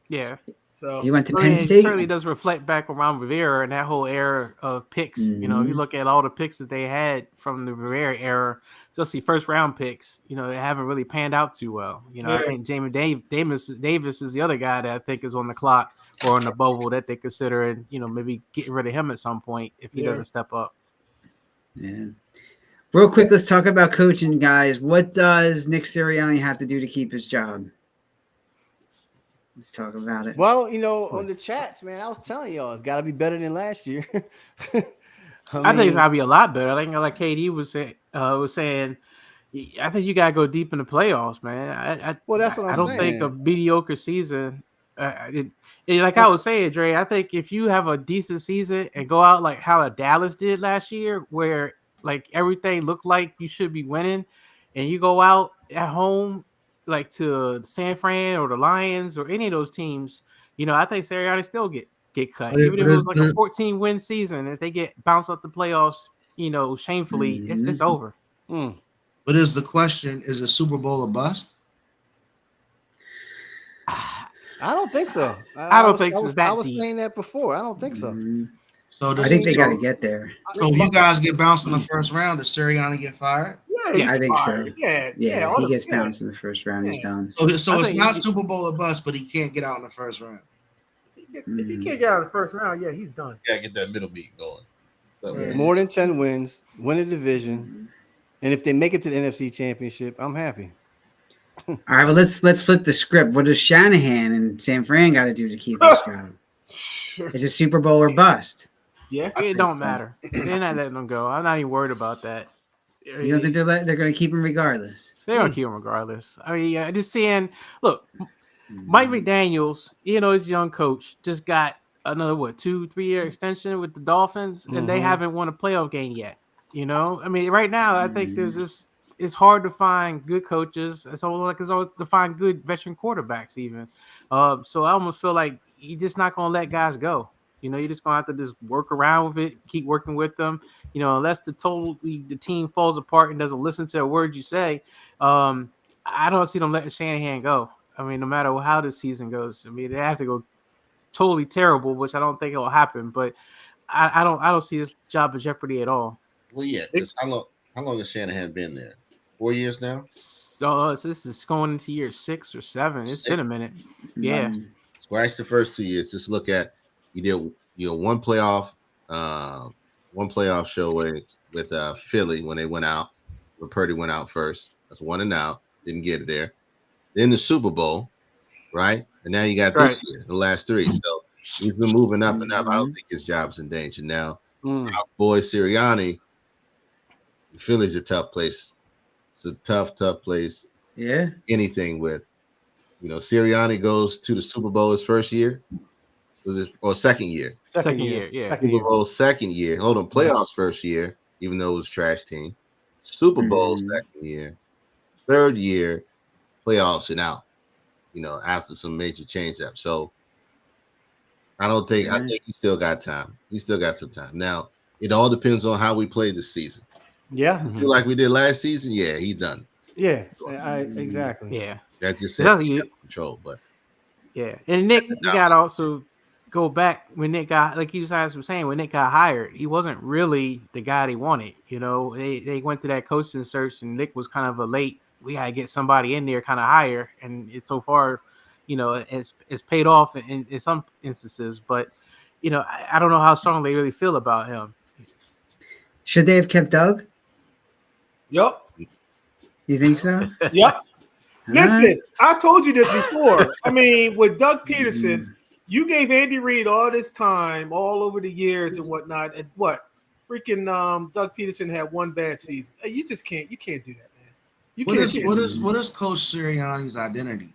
Yeah. So He went to I Penn mean, it State. certainly does reflect back around Rivera and that whole era of picks. If you Mhm. look at all the picks that they had from the Rivera era, especially first round picks, they haven't really panned out too well. I Yeah. think Davis is the other guy that I think is on the clock or on the bubble that they consider and maybe getting rid of him at some point if he Yeah. doesn't step up. Yeah. Real quick, let's talk about coaching, guys. What does Nick Sirianni have to do to keep his job? Let's talk about it. Well, on the chats, man, I was telling y'all it's got to be better than last year. I think it's gotta be a lot better. I think like KD was saying, I think you gotta go deep in the playoffs, man. Well, that's what I I'm don't think a saying. mediocre season. Like I was saying, Dre, I think if you have a decent season and go out like how Dallas did last year, where like everything looked like you should be winning, and you go out at home like to San Fran or the Lions or any of those teams, I think Sirianni still get cut, But it, even if but it it, was like but a it, 14 win season. If they get bounced out the playoffs, shamefully, it's Mhm. over. Mm. but is the question, is a Super Bowl a bust? I don't think so. I don't think it's I that was deep. saying that before. I don't think so. Mhm. So I this think is they got to so, get there. so if you guys get bounced in the first round, does Sirianni get fired? Yeah, Yes. he's I think fired. so. Yeah, Yeah, all he the- gets yeah. bounced in the first round. He's Yeah. done. So I it's think not Super Bowl or bust, but he can't get out in the first round. If he can't get out of the first round, yeah, he's done. Gotta get that middle meat going. So, Yeah. More than 10 wins, win a division, and if they make it to the NFC Championship, I'm happy. All right, well let's flip the script. What does Shanahan and San Fran got to do to keep his job? Is it Super Bowl or bust? Yeah. I it think don't so. matter. They're not letting them go. I'm not even worried about that. You don't think they're going to keep him regardless? They're gonna keep him regardless. I mean, just seeing. Look, Mike McDaniels, his young coach, just got another 2-3 year extension with the Dolphins, and they haven't won a playoff game yet. I mean, right now, I think there's just it's hard to find good coaches. It's hard to find good veteran quarterbacks even. So I almost feel like you're just not gonna let guys go. You're just gonna have to just work around with it, keep working with them. Unless the team falls apart and doesn't listen to a word you say. I don't see them letting Shanahan go. I mean, no matter how this season goes, I mean, they have to go totally terrible, which I don't think it will happen. But I don't see this job in jeopardy at all. well, yeah, because how long has Shanahan been there? 4 years now. So this is going into year 6 or 7. It's been a minute. Yeah. Scratch the first 2 years. Just look at you did uh, one playoff show with Philly when they went out when Purdy went out first. That's 1-0. Didn't get it there. Then the Super Bowl, right? And now you got Right. this year, the last 3. So he's been moving up and up. I don't think his job's in danger now. Our boy Sirianni, Philly's a tough place. It's a tough place. Yeah. Anything with, Sirianni goes to the Super Bowl his first year. Was it or second year? Second year, yeah. Second Super year. Bowl second year. Hold on, playoffs first year, even though it was a trash team. Super Bowl second year. Third year, playoffs and out. After some major change up. So I don't think I think he still got time. He still got some time. Now it all depends on how we play this season. Yeah. Feel like we did last season. Yeah, he done. Yeah. Exactly. Yeah. That just That's says he you- got control. But Yeah, and Nick, you got to also go back when Nick got, like you guys were saying, when Nick got hired, he wasn't really the guy they wanted. They went to that coaching search, and Nick was kind of a late. We got to get somebody in there, kind of higher, and it's so far, it's paid off in some instances. But I don't know how strongly they really feel about him. Should they have kept Doug? Yup. You think so? Yep. All right. Listen, I told you this before. I mean, with Doug Peterson, you gave Andy Reid all this time, all over the years and whatnot, and what? Freaking Doug Peterson had one bad season. You just can't. You can't do that, man. You What can't. is do what that. is what is Coach Sirianni's identity?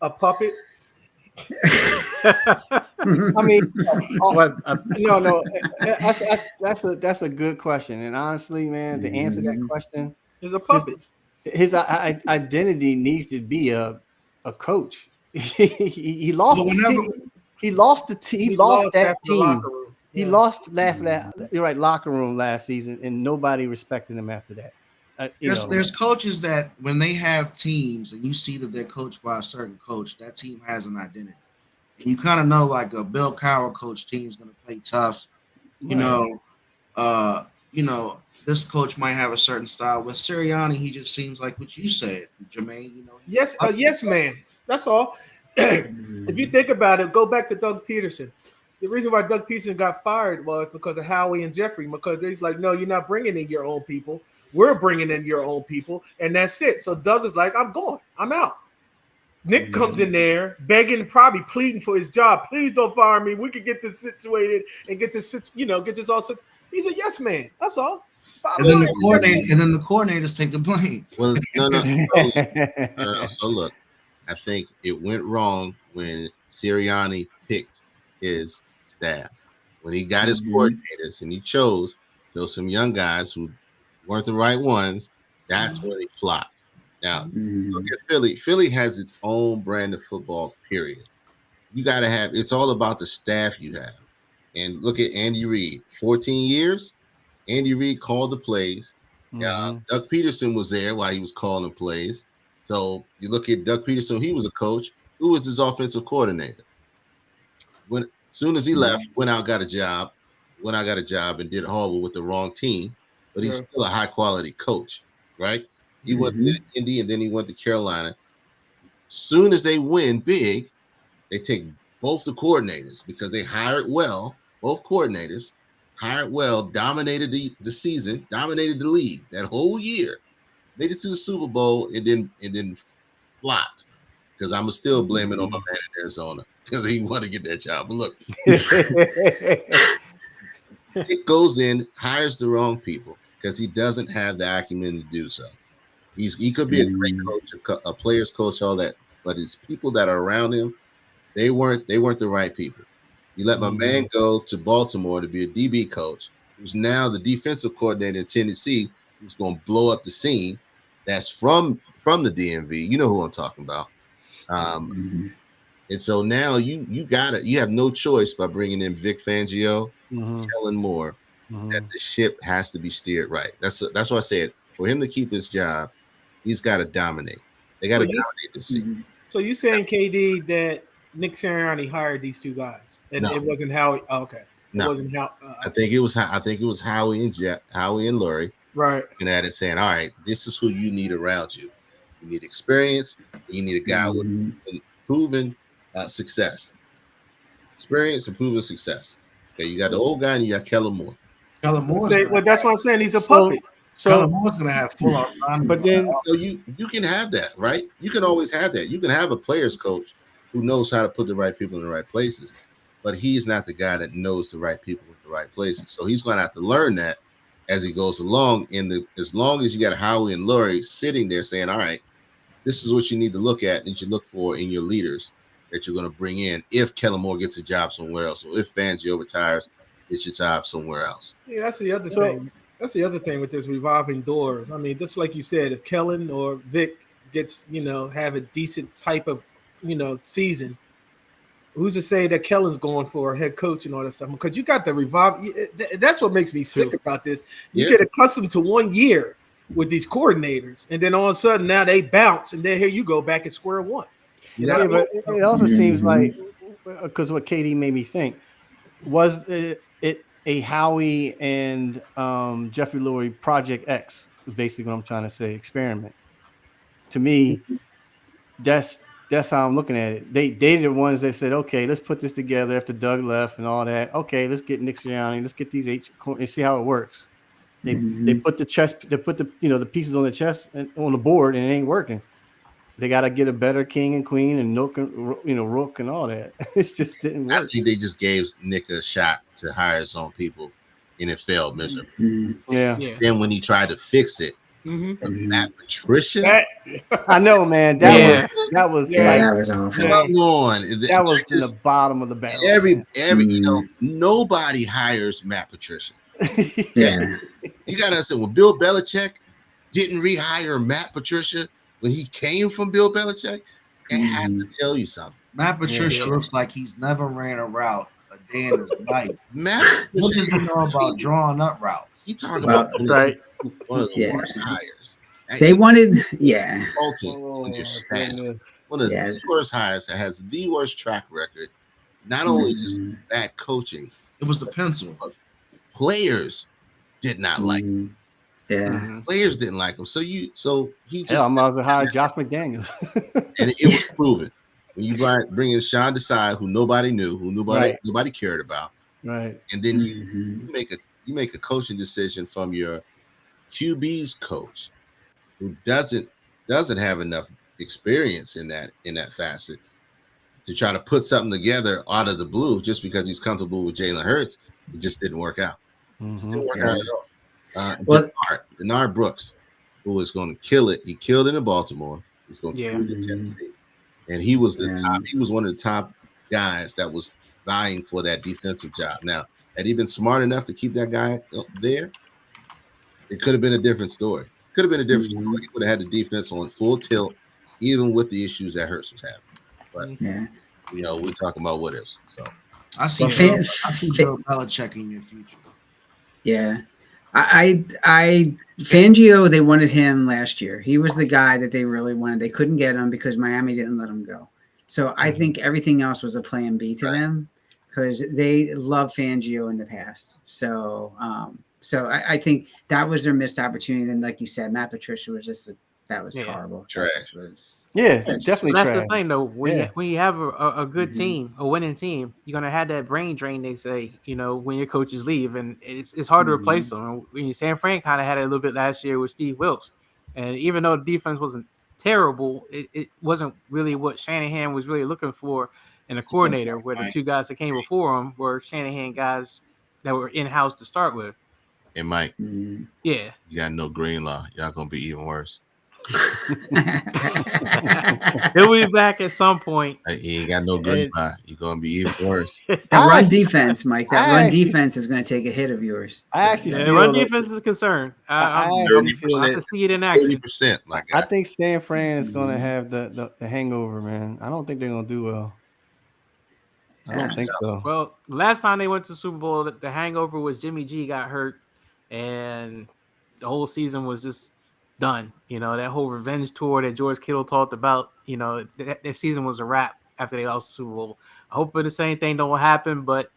A puppet? I mean, What, no. That's a good question, and honestly, man, to answer that question, Is a puppet. his identity needs to be a coach. he lost. But whenever He lost the team. He lost that after the team. locker room. He Yeah. lost you're right, locker room last season, and nobody respected him after that. there's coaches that when they have teams and you see that they're coached by a certain coach, that team has an identity. And you kind of know like a Bill Cowher coach team's gonna play tough. You know, this coach might have a certain style. With Sirianni, he just seems like what you said, Jermaine. You know, Yes, yes, man. That's all. If you think about it, go back to Doug Peterson. The reason why Doug Peterson got fired was because of Howie and Jeffrey. Because he's like, no, you're not bringing in your own people. We're bringing in your own people, and that's it. So Doug is like, I'm going. I'm out. Nick comes in there begging, probably pleading for his job. Please don't fire me. We could get this situated and get this, get this all. He's a yes man. That's all. and then the coordinators take the blame. Well, no. So look, I think it went wrong when Sirianni picked his staff. When he got his coordinators and he chose some young guys who weren't the right ones, that's when he flopped. Now, look at Philly. Philly has its own brand of football, period. You got to have, it's all about the staff you have. And look at Andy Reid, 14 years. Andy Reid called the plays. Doug Peterson was there while he was calling the plays. So you look at Doug Peterson, he was a coach. Who was his offensive coordinator? When soon as he left, went out, got a job, and did horrible with the wrong team. But he's still a high quality coach, right? He went to Indy and then he went to Carolina. Soon as they win big, they take both the coordinators because they hired well. Both coordinators hired well, dominated the season, dominated the league that whole year, made it to the Super Bowl, and then flopped. Because I'm still blaming on my man in Arizona because he wanted to get that job. But look, it goes in, hires the wrong people because he doesn't have the acumen to do so. He could be a great coach, a player's coach, all that, but it's people that are around him. They weren't the right people. You let my man go to Baltimore to be a DB coach, who's now the defensive coordinator in Tennessee, who's going to blow up the scene. That's from the DMV. You know who I'm talking about. And so now you have no choice by bringing in Vic Fangio, Kellen Moore, that the ship has to be steered right. That's why I said for him to keep his job, he's got to dominate. They got to dominate the scene. So you saying, KD, that Nick Sirianni hired these two guys, and it wasn't Howie? Oh, okay, it wasn't how. I think it was Howie and Lurie, right? And at it saying, all right, this is who you need around you. You need experience. You need a guy with proven success, experience and proven success. Okay, you got the old guy and you got Kellen Moore. Kellen Moore. Well, that's what I'm saying. He's a puppet. So Kellen Moore's gonna have full autonomy. But then you can have that, right? You can always have that. You can have a player's coach who knows how to put the right people in the right places, but he's not the guy that knows the right people in the right places. So he's going to have to learn that as he goes along. As long as you got Howie and Lurie sitting there saying, all right, this is what you need to look at and you look for in your leaders that you're going to bring in if Kellen Moore gets a job somewhere else, or if Fangio retires, gets your job somewhere else. Yeah, that's the other thing. That's the other thing with this revolving doors. I mean, just like you said, if Kellen or Vic gets, have a decent type of, season, who's to say that Kellen's going for a head coach and all that stuff? Because you got the revolve. That's what makes me sick about this. You get accustomed to 1 year with these coordinators, and then all of a sudden now they bounce, and then here you go back at square one. But it also seems like, because what KD made me think was it a Howie and Jeffrey Lurie Project X, is basically what I'm trying to say, experiment. To me, that's that's how I'm looking at it. They the ones that said, okay, let's put this together after Doug left and all that. Okay, let's get Nick Sirianni, let's get these and see how it works. They put the chess, they put the the pieces on the chess and on the board, and it ain't working. They got to get a better king and queen and Nook and Rook and all that. It just didn't I work. think they just gave Nick a shot to hire his own people, and it failed miserably. Yeah. Yeah. Then when he tried to fix it, Matt Patricia, I know, man. Yeah. That was Yeah, like that was awful. come on, that was in the bottom of the barrel. every nobody hires Matt Patricia. Yeah. You gotta understand, when Bill Belichick didn't rehire Matt Patricia when he came from Bill Belichick, it has to tell you something. Matt Patricia looks like he's never ran a route a day in his life. Matt What does Patricia, he know about drawing up routes? he talking Well, about right. one of the worst hires. And They he wanted, yeah. consulted Oh, on your staff. goodness. One of Yeah. the worst hires that has the worst track record. Not only just bad coaching, It was the pencil. players did not like him. Yeah. Players didn't like him. So he just Hell, I might as well hire Josh McDaniels. and it was proven. When you bring in Sean Desai, who nobody knew, who nobody cared about, Right. and then you make a coaching decision from your QB's coach, who doesn't have enough experience in that facet to try to put something together out of the blue just because he's comfortable with Jalen Hurts. It just didn't work out. It didn't work out at all. Denard Brooks, who was going to kill it. He killed it in Baltimore. He's going to kill it in Tennessee. And he was top. He was one of the top guys that was vying for that defensive job. Now, had he been smart enough to keep that guy up there, it could have been a different story. Could have been a different story. He would have had the defense on full tilt, even with the issues that Hurts was having. But we're talking about what ifs. So I see Joe Belichick in your future. Yeah. I Fangio, they wanted him last year. He was the guy that they really wanted. They couldn't get him because Miami didn't let him go. So I think everything else was a plan B to them because they love Fangio in the past. So I think that was their missed opportunity. And like you said, Matt Patricia was just that was horrible. Trash. Definitely. That's trash. the thing, though. When you have a good team, a winning team, you're gonna have that brain drain. They say, when your coaches leave, and it's hard to replace them. And San Fran kind of had it a little bit last year with Steve Wilkes, and even though the defense wasn't terrible, it wasn't really what Shanahan was really looking for in a coordinator. Where the two guys that came before him were Shanahan guys that were in house to start with. And Mike, yeah, you got no Greenlaw. Y'all gonna be even worse. He'll be back at some point. You ain't got no Greenlaw. You're gonna be even worse. That run defense, Mike. That run defense is going to take a hit of yours. I actually feel run defense is a concern. I can see it in action. 30%, my guy. I think San Fran is going to have the hangover, man. I don't think they're going to do well. I don't think so. Well, last time they went to the Super Bowl, the hangover was Jimmy G got hurt, and the whole season was just done. That whole revenge tour that George Kittle talked about, their season was a wrap after they lost the Super Bowl. I hope the same thing don't happen, but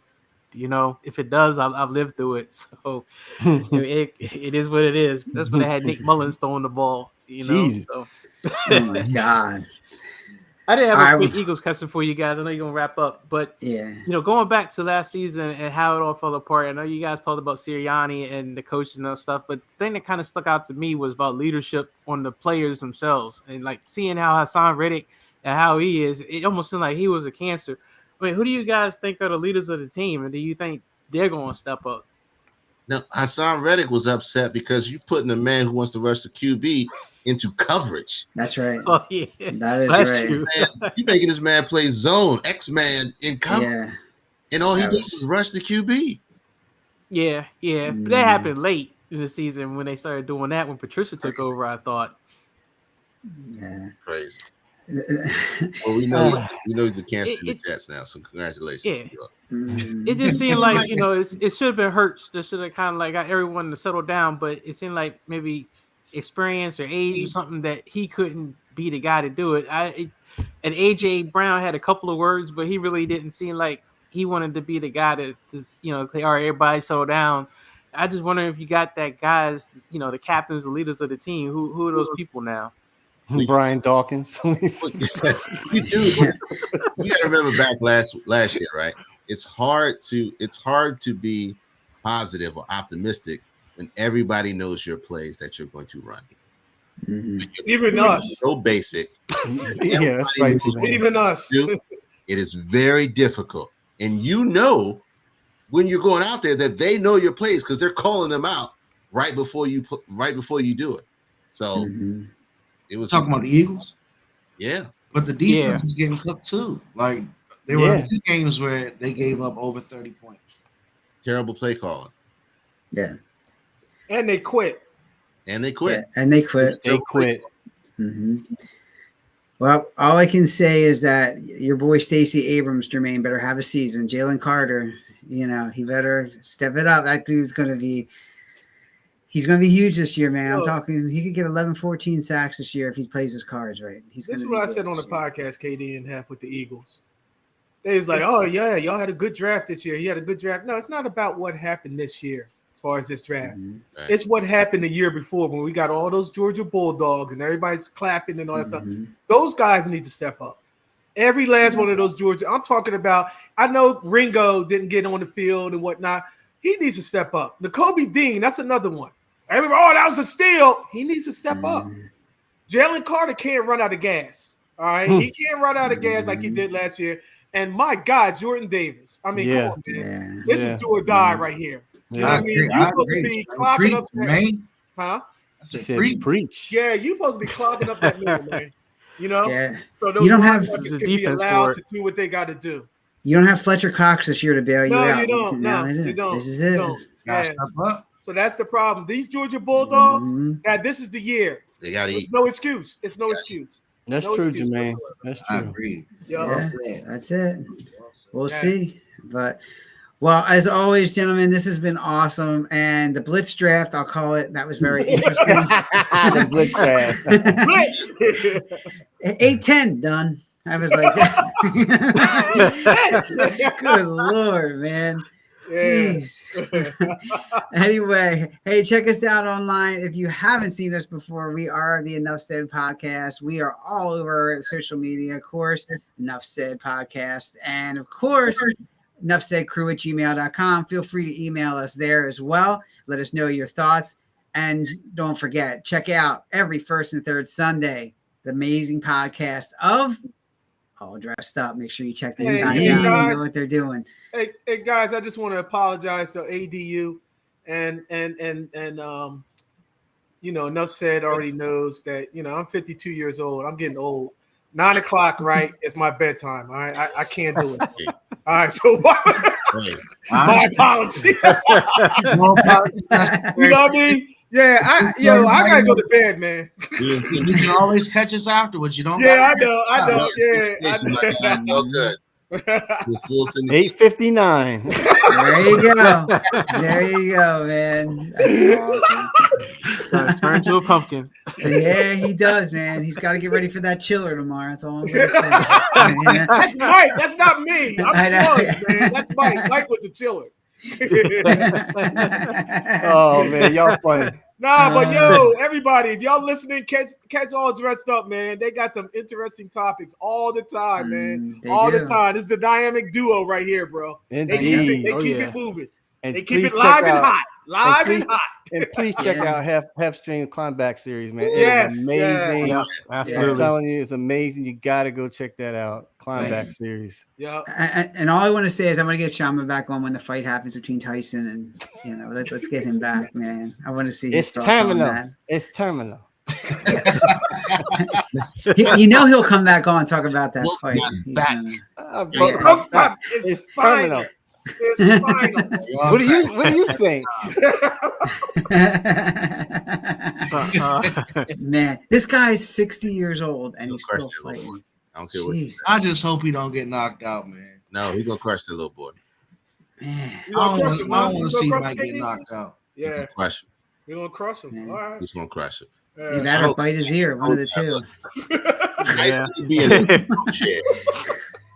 if it does, I've lived through it. So it is what it is. That's when they had Nick Mullins throwing the ball. So. Oh my God. I didn't have a quick Eagles question for you guys. I know you're gonna wrap up, but going back to last season and how it all fell apart. I know you guys talked about Sirianni and the coaching and stuff, but the thing that kind of stuck out to me was about leadership on the players themselves, and like seeing how Hassan Reddick and how he is. It almost seemed like he was a cancer. I mean, who do you guys think are the leaders of the team, and do you think they're going to step up? Now, Hassan Reddick was upset because you're putting a man who wants to rush the QB into coverage. That's right. Oh, yeah. That's right. True. You're making this man play zone, X-Man in coverage. Yeah. And all he does is rush the QB. Yeah. But that happened late in the season when they started doing that when Patricia took over, I thought. Yeah. Crazy. Well, we know he's a cancer in the Jets now, so congratulations. Yeah. It just seemed like, it should have been Hurts that should have kind of like got everyone to settle down, but it seemed like maybe experience or age or something that he couldn't be the guy to do it. And AJ Brown had a couple of words, but he really didn't seem like he wanted to be the guy to say, all right, everybody settle down. I just wonder if you got that guys, the captains, the leaders of the team. Who are those people now? Brian Dawkins. You do. You got to remember back last year, right? It's hard to be positive or optimistic when everybody knows your plays that you're going to run. Mm-hmm. Even us. So basic. Yeah, that's right. Even us. It is very difficult, and when you're going out there that they know your plays because they're calling them out right before you do it. So it was talking about the Eagles. Yeah, but the defense is getting cooked too. Like there were a few games where they gave up over 30 points. Terrible play calling. Yeah, and they quit. Yeah, and they quit. They quit. Mm-hmm. Well, all I can say is that your boy Stacey Abrams, Jermaine, better have a season. Jalen Carter, he better step it up. That dude's he's going to be huge this year, man. I'm talking, he could get 11, 14 sacks this year if he plays his cards right. This is what I said on the podcast, KD and half with the Eagles. They was like, oh, yeah, y'all had a good draft this year. He had a good draft. No, it's not about what happened this year as far as this draft. Right. It's what happened the year before when we got all those Georgia Bulldogs and everybody's clapping and all that stuff. Those guys need to step up. Every last one of those Georgia. I'm talking about, I know Ringo didn't get on the field and whatnot. He needs to step up. Nakobe Dean, that's another one. Everybody, that was a steal. He needs to step up. Jalen Carter can't run out of gas. All right. He can't run out of gas like he did last year. And my God, Jordan Davis. I mean, come on, man. This is do or die right here. You know what I mean? You're supposed to be clocking up that. Huh? I said preach. Yeah, you're supposed to be clogging up that middle, man. Yeah. So those you don't have the can be allowed to do what they got to do. You don't have Fletcher Cox this year to bail you out. You don't. No, you don't. This is it. Step up. So that's the problem. These Georgia Bulldogs, this is the year. They got to eat. It's no excuse. It's no excuse. That's true, Jermaine. That's true. I agree. Yeah, that's it. We'll see. But, well, as always, gentlemen, this has been awesome. And the Blitz draft, I'll call it, that was very interesting. The Blitz draft. 8-10, done. I was like, good Lord, man. Jeez. Anyway, hey, check us out online. If you haven't seen us before, we are the Enough Said Podcast. We are all over social media, of course, Enough Said Podcast. And of course, enoughsaidcrew@gmail.com. Feel free to email us there as well. Let us know your thoughts. And don't forget, check out every first and third Sunday, the amazing podcast of All Dressed Up. Make sure you check these guys out. They know what they're doing. Hey, guys, I just want to apologize to ADU and Enough Said already knows that, I'm 52 years old. I'm getting old. 9 o'clock, right? It's my bedtime. All right. I can't do it. All right. So my apology. You know what I mean? Yeah, I gotta go to bed, man. You can always catch us afterwards. You don't. Yeah, I know. Yeah, so good. 8:59. There you go, man. That's awesome. Turn to a pumpkin. Yeah, he does, man. He's got to get ready for that chiller tomorrow. That's all I'm gonna say. That's Mike. That's not me. I'm sorry, man. That's Mike. Mike was the chiller. Oh man, y'all funny. Nah, but yo, everybody, if y'all listening, cats all dressed up, man. They got some interesting topics all the time, man. All the time. This is the dynamic duo right here, bro. Indeed. They keep it moving. And they keep it live and hot. And please check out Half Stream Climbback series, man. It is amazing. Yeah, absolutely. I'm telling you, it's amazing. You got to go check that out. Climbback series. Yeah. And all I want to say is I want to get Shama back on when the fight happens between Tyson and let's get him back, man. I want to see his thoughts on that. It's terminal. He'll come back on and talk about that fight. It's terminal. It's final. What do you think? Man, this guy's 60 years old and he's still fighting. I don't care what you say. I just hope he don't get knocked out, man. No, he's gonna crush the little boy. Man, I don't want to see Mike get knocked out. Yeah, crush him. You're gonna crush him. Man. All right. He's gonna crush him. He better bite his ear. One of the two. Tyson could be in a chair.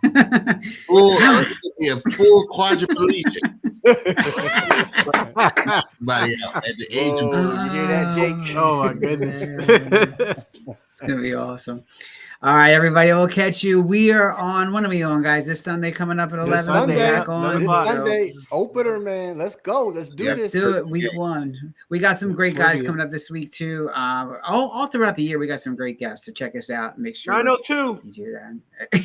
Be a full quadriplegic. Somebody out at the age of Whoa, you hear that, Jake? Oh my goodness. It's gonna be awesome. All right, everybody, we'll catch you. We are on. When are we on, guys? This Sunday coming up at 11. Sunday, We're yeah, back 11 on. This o'clock. Sunday, opener, man. Let's go. Let's do Yep. this. Let's do it. Week Game. 1. We got some great guys Florida. coming up this week too. All throughout the year, we got some great guests. So check us out and make sure 902. you do that.